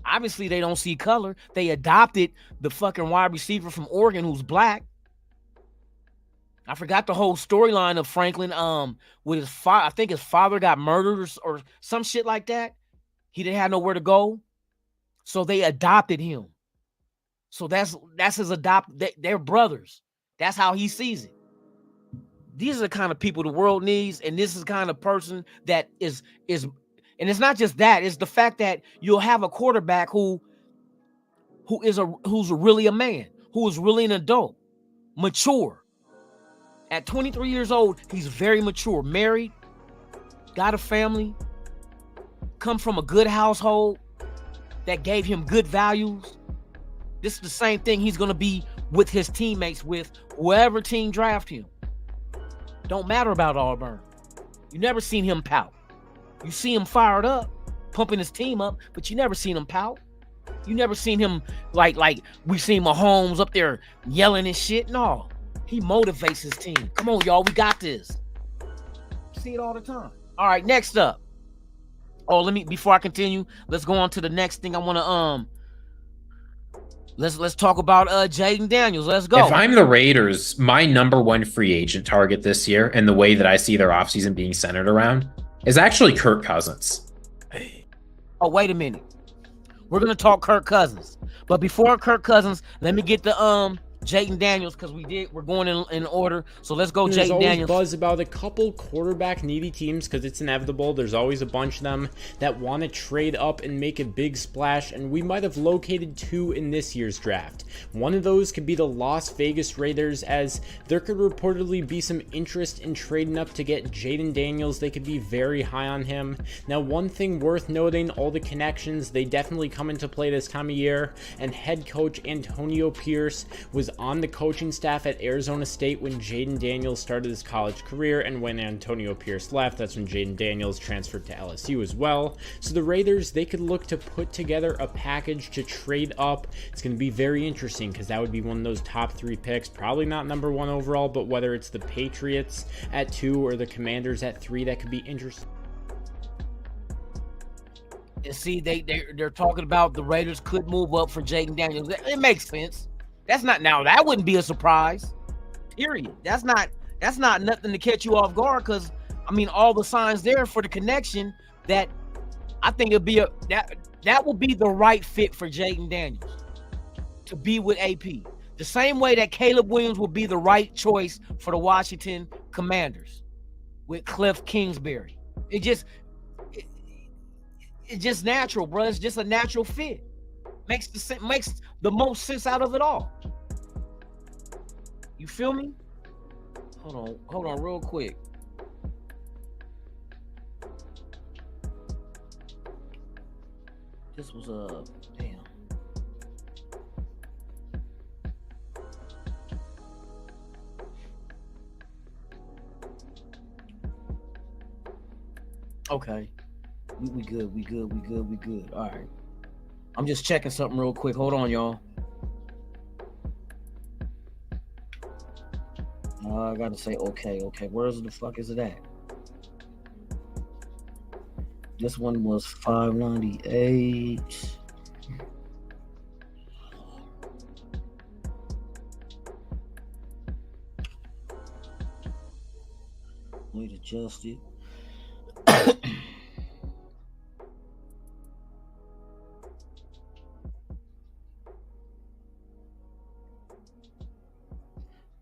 Obviously, they don't see color. They adopted the fucking wide receiver from Oregon who's black. I forgot the whole storyline of Franklin. With his father, I think his father got murdered or some shit like that. He didn't have nowhere to go, so they adopted him. So that's his they're brothers. That's how he sees it. These are the kind of people the world needs, and this is the kind of person that is. And it's not just that; it's the fact that you'll have a quarterback who's really a man, who is really an adult, mature. At 23 years old, he's very mature, married, got a family, come from a good household that gave him good values. This is the same thing he's going to be with his teammates, with whoever team draft him. Don't matter about Auburn. You never seen him pout. You see him fired up, pumping his team up, but you never seen him pout. You never seen him like we seen Mahomes up there yelling and shit. No, he motivates his team. Come on, y'all, we got this. See it all the time. All right, next up. Oh, before I continue, let's go on to the next thing. I want to let's talk about Jaden Daniels. Let's go. If I'm the Raiders, my number one free agent target this year, and the way that I see their offseason being centered around, is actually Kirk Cousins. Oh, wait a minute. We're gonna talk Kirk Cousins, but before Kirk Cousins, let me get the Jaden Daniels, because we're going in order. So let's go. There's Jaden always Daniels. buzz about a couple quarterback needy teams, because it's inevitable. There's always a bunch of them that want to trade up and make a big splash, and we might have located two in this year's draft. One of those could be the Las Vegas Raiders, as there could reportedly be some interest in trading up to get Jaden Daniels. They could be very high on him. Now, one thing worth noting, all the connections, they definitely come into play this time of year, and head coach Antonio Pierce was on the coaching staff at Arizona State when Jaden Daniels started his college career, and when Antonio Pierce left, that's when Jaden Daniels transferred to LSU as well. So the Raiders, they could look to put together a package to trade up. It's going to be very interesting because that would be one of those top 3 picks, probably not number 1 overall, but whether it's the Patriots at 2 or the Commanders at 3, that could be interesting. And see, they're talking about the Raiders could move up for Jaden Daniels. It makes sense. That wouldn't be a surprise. Period. That's not nothing to catch you off guard, because I mean all the signs there for the connection that I think it'll be that will be the right fit for Jaden Daniels to be with AP. The same way that Caleb Williams will be the right choice for the Washington Commanders with Cliff Kingsbury. It's just natural, bro. It's just a natural fit. Makes the most sense out of it all. You feel me? Hold on real quick. This was damn. Okay. We good. All right. I'm just checking something real quick. Hold on, y'all. I gotta say okay. Where's the fuck is it at? This one was 598. Wait, adjust it.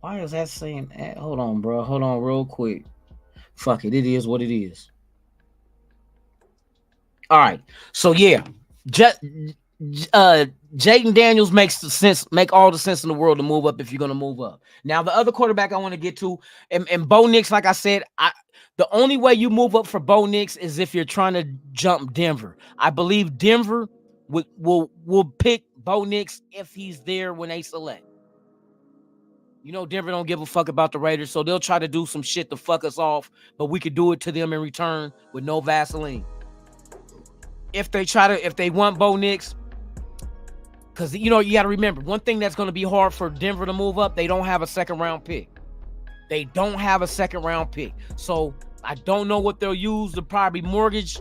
Why is that saying that? Hold on, bro. Hold on real quick. Fuck it. It is what it is. All right. So yeah, Jaden Daniels make all the sense in the world to move up if you're gonna move up. Now the other quarterback I want to get to, and Bo Nix, like I said, the only way you move up for Bo Nix is if you're trying to jump Denver. I believe Denver will pick Bo Nix if he's there when they select. You know, Denver don't give a fuck about the Raiders, so they'll try to do some shit to fuck us off, but we could do it to them in return with no Vaseline. If they want Bo Nix, because you know you got to remember one thing that's going to be hard for Denver to move up. They don't have a second round pick. So I don't know what they'll use to probably mortgage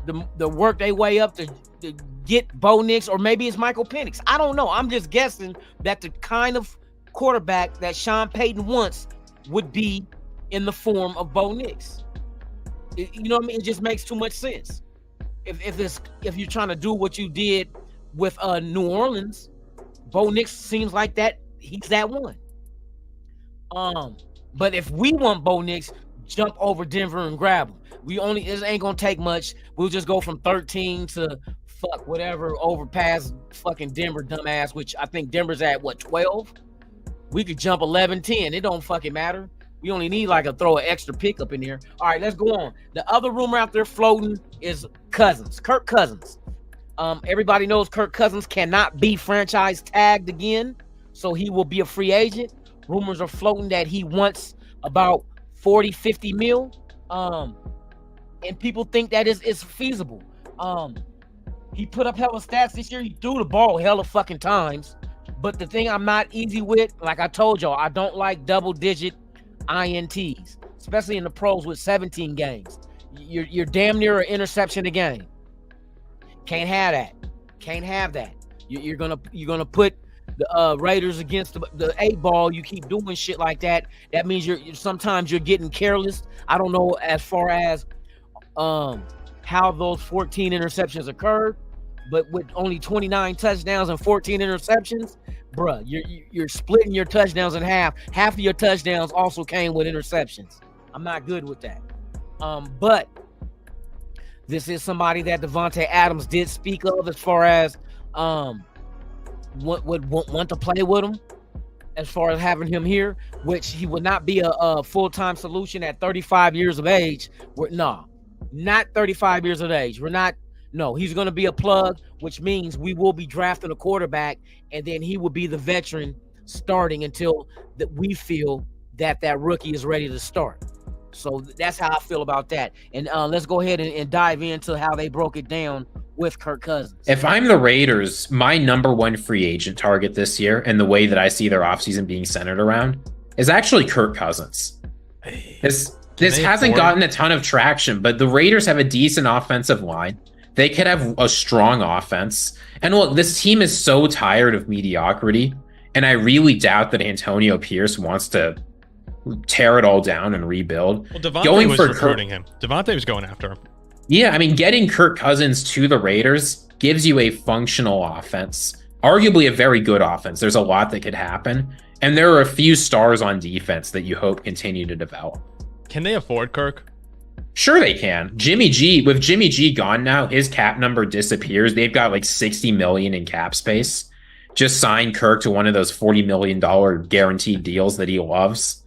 the work they way up to get Bo Nix, or maybe it's Michael Penix. I don't know. I'm just guessing that the kind of quarterback that Sean Payton wants would be in the form of Bo Nix. You know what I mean? It just makes too much sense. If you're trying to do what you did with New Orleans, Bo Nix seems like that he's that one. But if we want Bo Nix, jump over Denver and grab him. It ain't gonna take much. We'll just go from 13 to fuck whatever over past fucking Denver dumbass, which I think Denver's at what, 12? We could jump 11, 10. It don't fucking matter. We only need throw an extra pick up in here. All right, let's go on. The other rumor out there floating is Kirk Cousins. Everybody knows Kirk Cousins cannot be franchise tagged again, so he will be a free agent. Rumors are floating that he wants about 40, 50 mil. And people think that is feasible. He put up hella stats this year. He threw the ball hella fucking times. But the thing I'm not easy with, like I told y'all, I don't like double-digit INTs, especially in the pros with 17 games. You're damn near an interception a game. Can't have that. You're gonna put the Raiders against the 8-ball. You keep doing shit like that. That means sometimes you're getting careless. I don't know as far as how those 14 interceptions occurred. But with only 29 touchdowns and 14 interceptions, bruh, you're splitting your touchdowns in half. Half of your touchdowns also came with interceptions. I'm not good with that. But this is somebody that Devontae Adams did speak of as far as would want to play with him, as far as having him here, which he would not be a full-time solution at 35 years of age. Not 35 years of age. No, he's going to be a plug, which means we will be drafting a quarterback, and then he will be the veteran starting until that we feel that rookie is ready to start. So that's how I feel about that. And let's go ahead and dive into how they broke it down with Kirk Cousins. If I'm the Raiders, my number one free agent target this year, and the way that I see their offseason being centered around, is actually Kirk Cousins. This hasn't gotten a ton of traction, but the Raiders have a decent offensive line. They could have a strong offense. And look, this team is so tired of mediocrity, and I really doubt that Antonio Pierce wants to tear it all down and rebuild. Well, Devontae was recruiting him. Devontae was going after him. Yeah, I mean, getting Kirk Cousins to the Raiders gives you a functional offense, arguably a very good offense. There's a lot that could happen, and there are a few stars on defense that you hope continue to develop. Can they afford Kirk? Sure they can. With Jimmy G gone now, his cap number disappears. They've got like $60 million in cap space. Just sign Kirk to one of those $40 million guaranteed deals that he loves.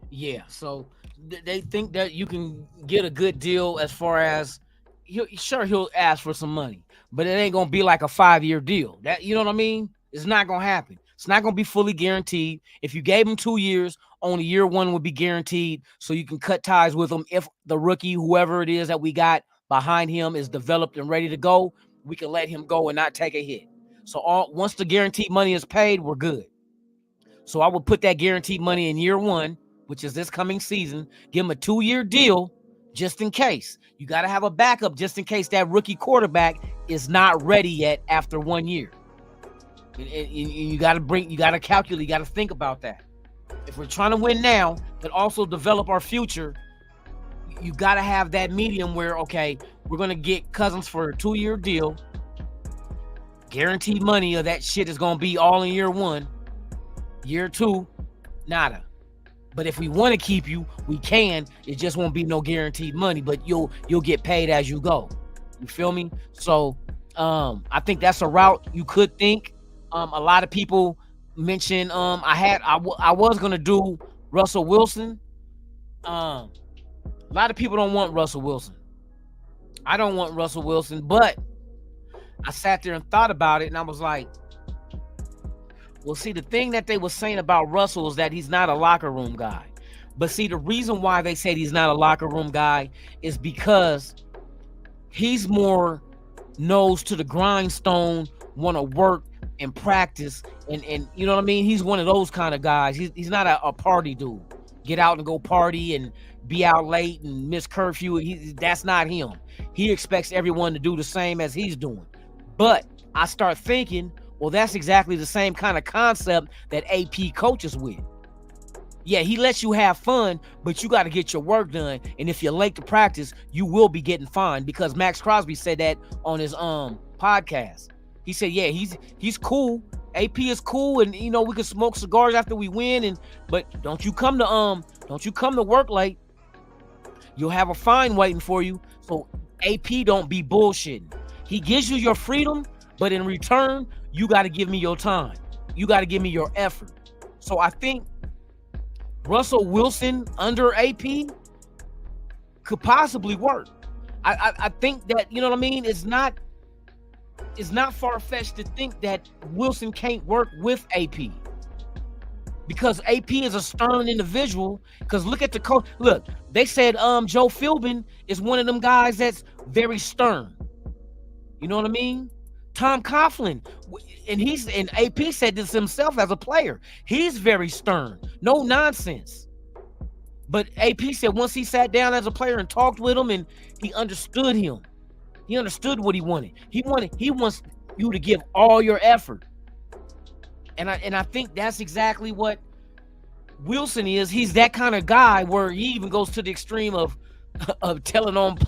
Yeah, so they think that you can get a good deal as far as he'll ask for some money, but it ain't gonna be like a 5-year deal. That, you know what I mean? It's not gonna happen. It's not gonna be fully guaranteed. If you gave him 2 years, only year one would be guaranteed, so you can cut ties with him. If the rookie, whoever it is that we got behind him, is developed and ready to go, we can let him go and not take a hit. So once the guaranteed money is paid, we're good. So I would put that guaranteed money in year one, which is this coming season, give him a 2-year deal just in case. You got to have a backup just in case that rookie quarterback is not ready yet after 1 year. And you got to calculate, you got to think about that. If we're trying to win now, but also develop our future, you got to have that medium where, okay, we're going to get Cousins for a 2-year deal. Guaranteed money of that shit is going to be all in year one. Year two, nada. But if we want to keep you, we can. It just won't be no guaranteed money, but you'll get paid as you go. You feel me? So I think that's a route you could think. A lot of people mentioned I was gonna do Russell Wilson. A lot of people don't want Russell Wilson. I don't want Russell Wilson, but I sat there and thought about it, and I was like, well, see, the thing that they were saying about Russell is that he's not a locker room guy. But see, the reason why they said he's not a locker room guy is because he's more nose to the grindstone, want to work and practice, and you know what I mean? He's one of those kind of guys. He's not a party dude. Get out and go party and be out late and miss curfew. That's not him. He expects everyone to do the same as he's doing. But I start thinking, well, that's exactly the same kind of concept that AP coaches with. Yeah, he lets you have fun, but you got to get your work done. And if you're late to practice, you will be getting fined, because Max Crosby said that on his podcast. He said, yeah, he's cool. AP is cool, and you know, we can smoke cigars after we win, but don't you come to work late. You'll have a fine waiting for you. So AP don't be bullshitting. He gives you your freedom, but in return, you got to give me your time. You got to give me your effort. So I think Russell Wilson under AP could possibly work. I think that, you know what I mean? It's not far-fetched to think that Wilson can't work with AP, because AP is a stern individual. Because look at the coach. Look, they said Joe Philbin is one of them guys that's very stern. You know what I mean? Tom Coughlin, and AP said this himself as a player. He's very stern, no nonsense. But AP said once he sat down as a player and talked with him, and he understood him. He understood what he wanted. He wants you to give all your effort. And I think that's exactly what Wilson is. He's that kind of guy where he even goes to the extreme of telling on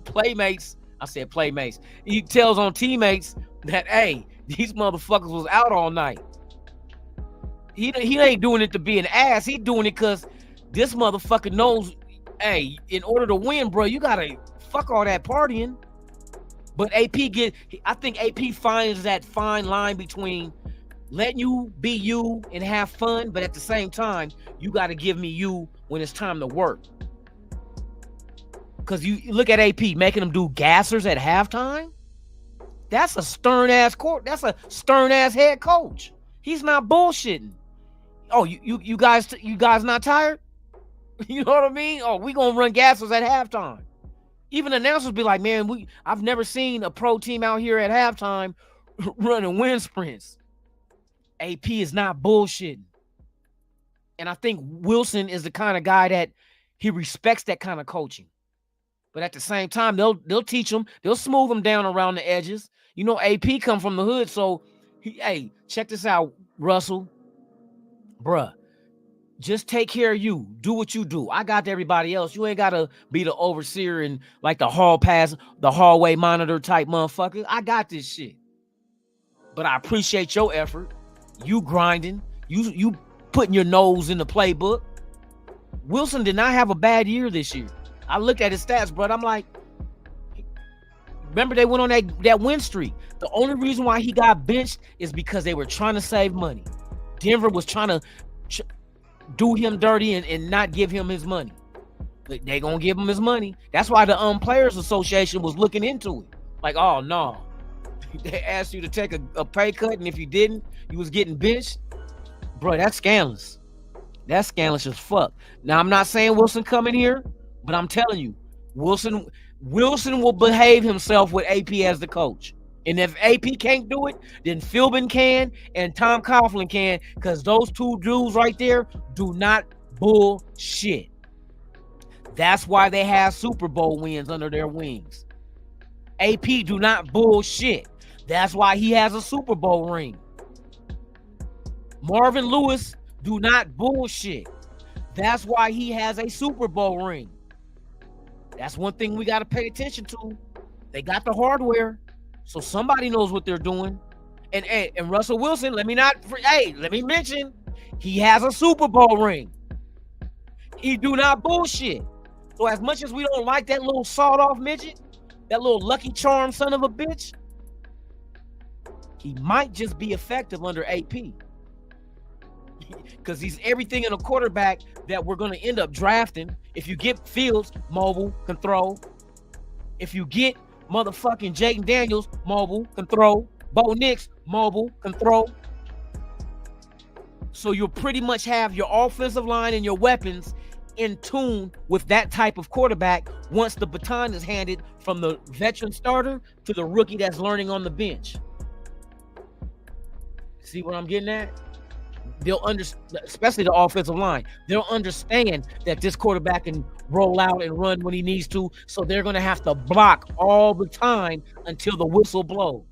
playmates. I said playmates. He tells on teammates that, hey, these motherfuckers was out all night. He ain't doing it to be an ass. He doing it because this motherfucker knows, hey, in order to win, bro, you gotta fuck all that partying. But I think AP finds that fine line between letting you be you and have fun, but at the same time, you got to give me you when it's time to work. Because you look at AP making them do gassers at halftime. That's a stern ass court. That's a stern ass head coach. He's not bullshitting. Oh, you guys not tired? You know what I mean? Oh, we gonna run gases at halftime. Even announcers be like, man, I've never seen a pro team out here at halftime running wind sprints. AP is not bullshitting. And I think Wilson is the kind of guy that he respects that kind of coaching. But at the same time, they'll teach him, they'll smooth him down around the edges. You know, AP come from the hood, so hey, check this out, Russell. Bruh, just take care of you. Do what you do. I got everybody else. You ain't gotta be the overseer and like the hallway monitor type motherfucker. I got this shit. But I appreciate your effort. You grinding. You putting your nose in the playbook. Wilson did not have a bad year this year. I looked at his stats, bro. I'm like, remember they went on that win streak. The only reason why he got benched is because they were trying to save money. Denver was trying to do him dirty and not give him his money. They gonna give him his money. That's why the Players Association was looking into it. Like, oh no, they asked you to take a pay cut, and if you didn't, you was getting benched. Bro, that's scandalous. That's scandalous as fuck. Now, I'm not saying Wilson come in here, but I'm telling you, Wilson will behave himself with AP as the coach. And if AP can't do it, then Philbin can and Tom Coughlin can, because those two dudes right there do not bullshit. That's why they have Super Bowl wins under their wings. AP do not bullshit. That's why he has a Super Bowl ring. Marvin Lewis do not bullshit. That's why he has a Super Bowl ring. That's one thing we got to pay attention to. They got the hardware, so somebody knows what they're doing. And Russell Wilson, let me mention, he has a Super Bowl ring. He do not bullshit. So as much as we don't like that little sawed-off midget, that little Lucky Charm son of a bitch, he might just be effective under AP. Because he's everything in a quarterback that we're going to end up drafting. If you get Fields, mobile, can throw. If you get motherfucking Jaden Daniels, mobile, can throw. Bo Nix, mobile, can throw. So you'll pretty much have your offensive line and your weapons in tune with that type of quarterback once the baton is handed from the veteran starter to the rookie that's learning on the bench. See what I'm getting at? They'll understand, especially the offensive line. They'll understand that this quarterback can roll out and run when he needs to, so they're going to have to block all the time until the whistle blows.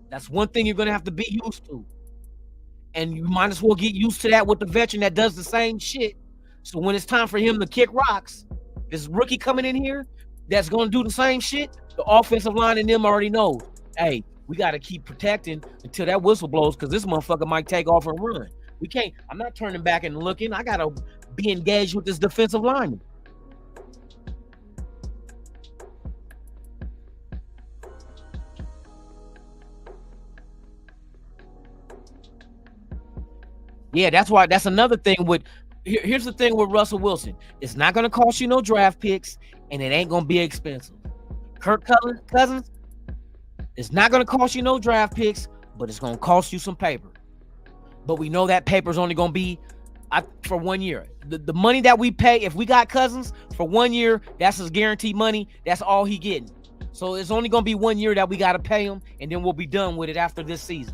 That's one thing you're going to have to be used to. And you might as well get used to that with the veteran that does the same shit. So when it's time for him to kick rocks, this rookie coming in here that's going to do the same shit, the offensive line and them already knows, hey, we got to keep protecting until that whistle blows, because this motherfucker might take off and run. We can't. I'm not turning back and looking. I got to be engaged with this defensive lineman. Yeah, that's why. That's another thing with. Here's the thing with Russell Wilson. It's not going to cost you no draft picks, and it ain't going to be expensive. Kirk Cousins, it's not going to cost you no draft picks, but it's going to cost you some paper. But we know that paper is only going to be for 1 year. The money that we pay, if we got Cousins for 1 year, that's his guaranteed money. That's all he getting. So it's only going to be 1 year that we got to pay him, and then we'll be done with it after this season.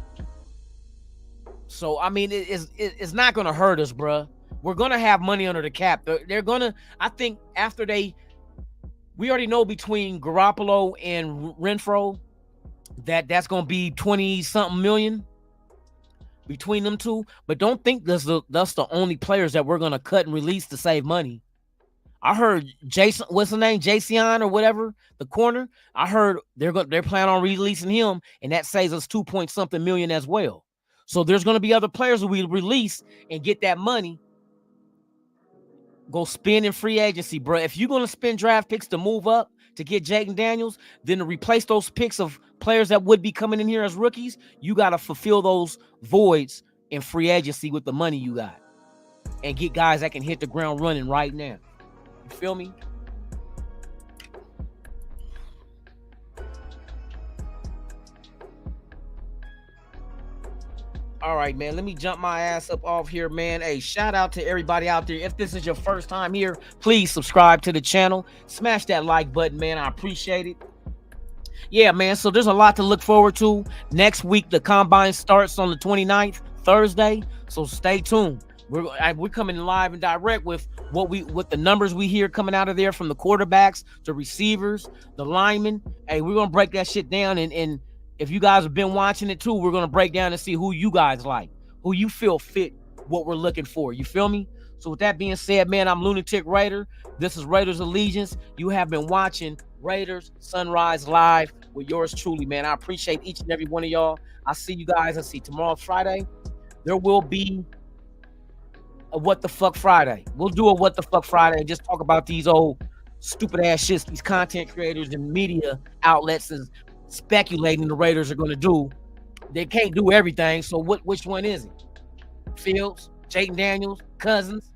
So, I mean, it's not going to hurt us, bruh. We're going to have money under the cap. They're going to, I think, after we already know between Garoppolo and Renfro that's going to be 20-something million between them two. But don't think that's the only players that we're going to cut and release to save money. I heard Jason, what's his name? Jason or whatever, the corner. I heard they're planning on releasing him, and that saves us 2-point-something million as well. So there's going to be other players that we release and get that money. Go spend in free agency, bro. If you're going to spend draft picks to move up to get Jaden Daniels, then to replace those picks of players that would be coming in here as rookies, you got to fulfill those voids in free agency with the money you got and get guys that can hit the ground running right now. You feel me? All right, man. Let me jump my ass up off here, man. Hey, shout out to everybody out there. If this is your first time here, please subscribe to the channel. Smash that like button, man. I appreciate it. Yeah, man. So there's a lot to look forward to. Next week, the combine starts on the 29th, Thursday. So stay tuned. We're coming live and direct with what the numbers we hear coming out of there, from the quarterbacks, the receivers, the linemen. Hey, we're gonna break that shit down, and if you guys have been watching it too, we're gonna break down and see who you guys like, who you feel fit, what we're looking for. You feel me? So with that being said, man, I'm Lunatic Raider. This is Raiders Allegiance. You have been watching Raiders Sunrise Live with yours truly, man. I appreciate each and every one of y'all. I'll see you guys. Let's see, tomorrow Friday, there will be a What the Fuck Friday. We'll do a What the Fuck Friday and just talk about these old stupid ass shits these content creators and media outlets is speculating the Raiders are going to do. They can't do everything, so which one is it? Fields, Jayden Daniels, Cousins?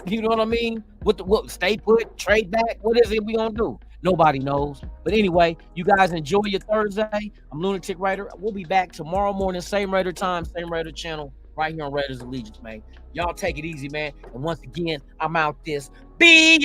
You know what I mean? What stay put, trade back? What is it we gonna do? Nobody knows. But anyway, you guys enjoy your Thursday. I'm Lunatic Raider. We'll be back tomorrow morning, same Raider time, same Raider channel, right here on Raiders Allegiance, man. Y'all take it easy, man. And once again, I'm out this bitch.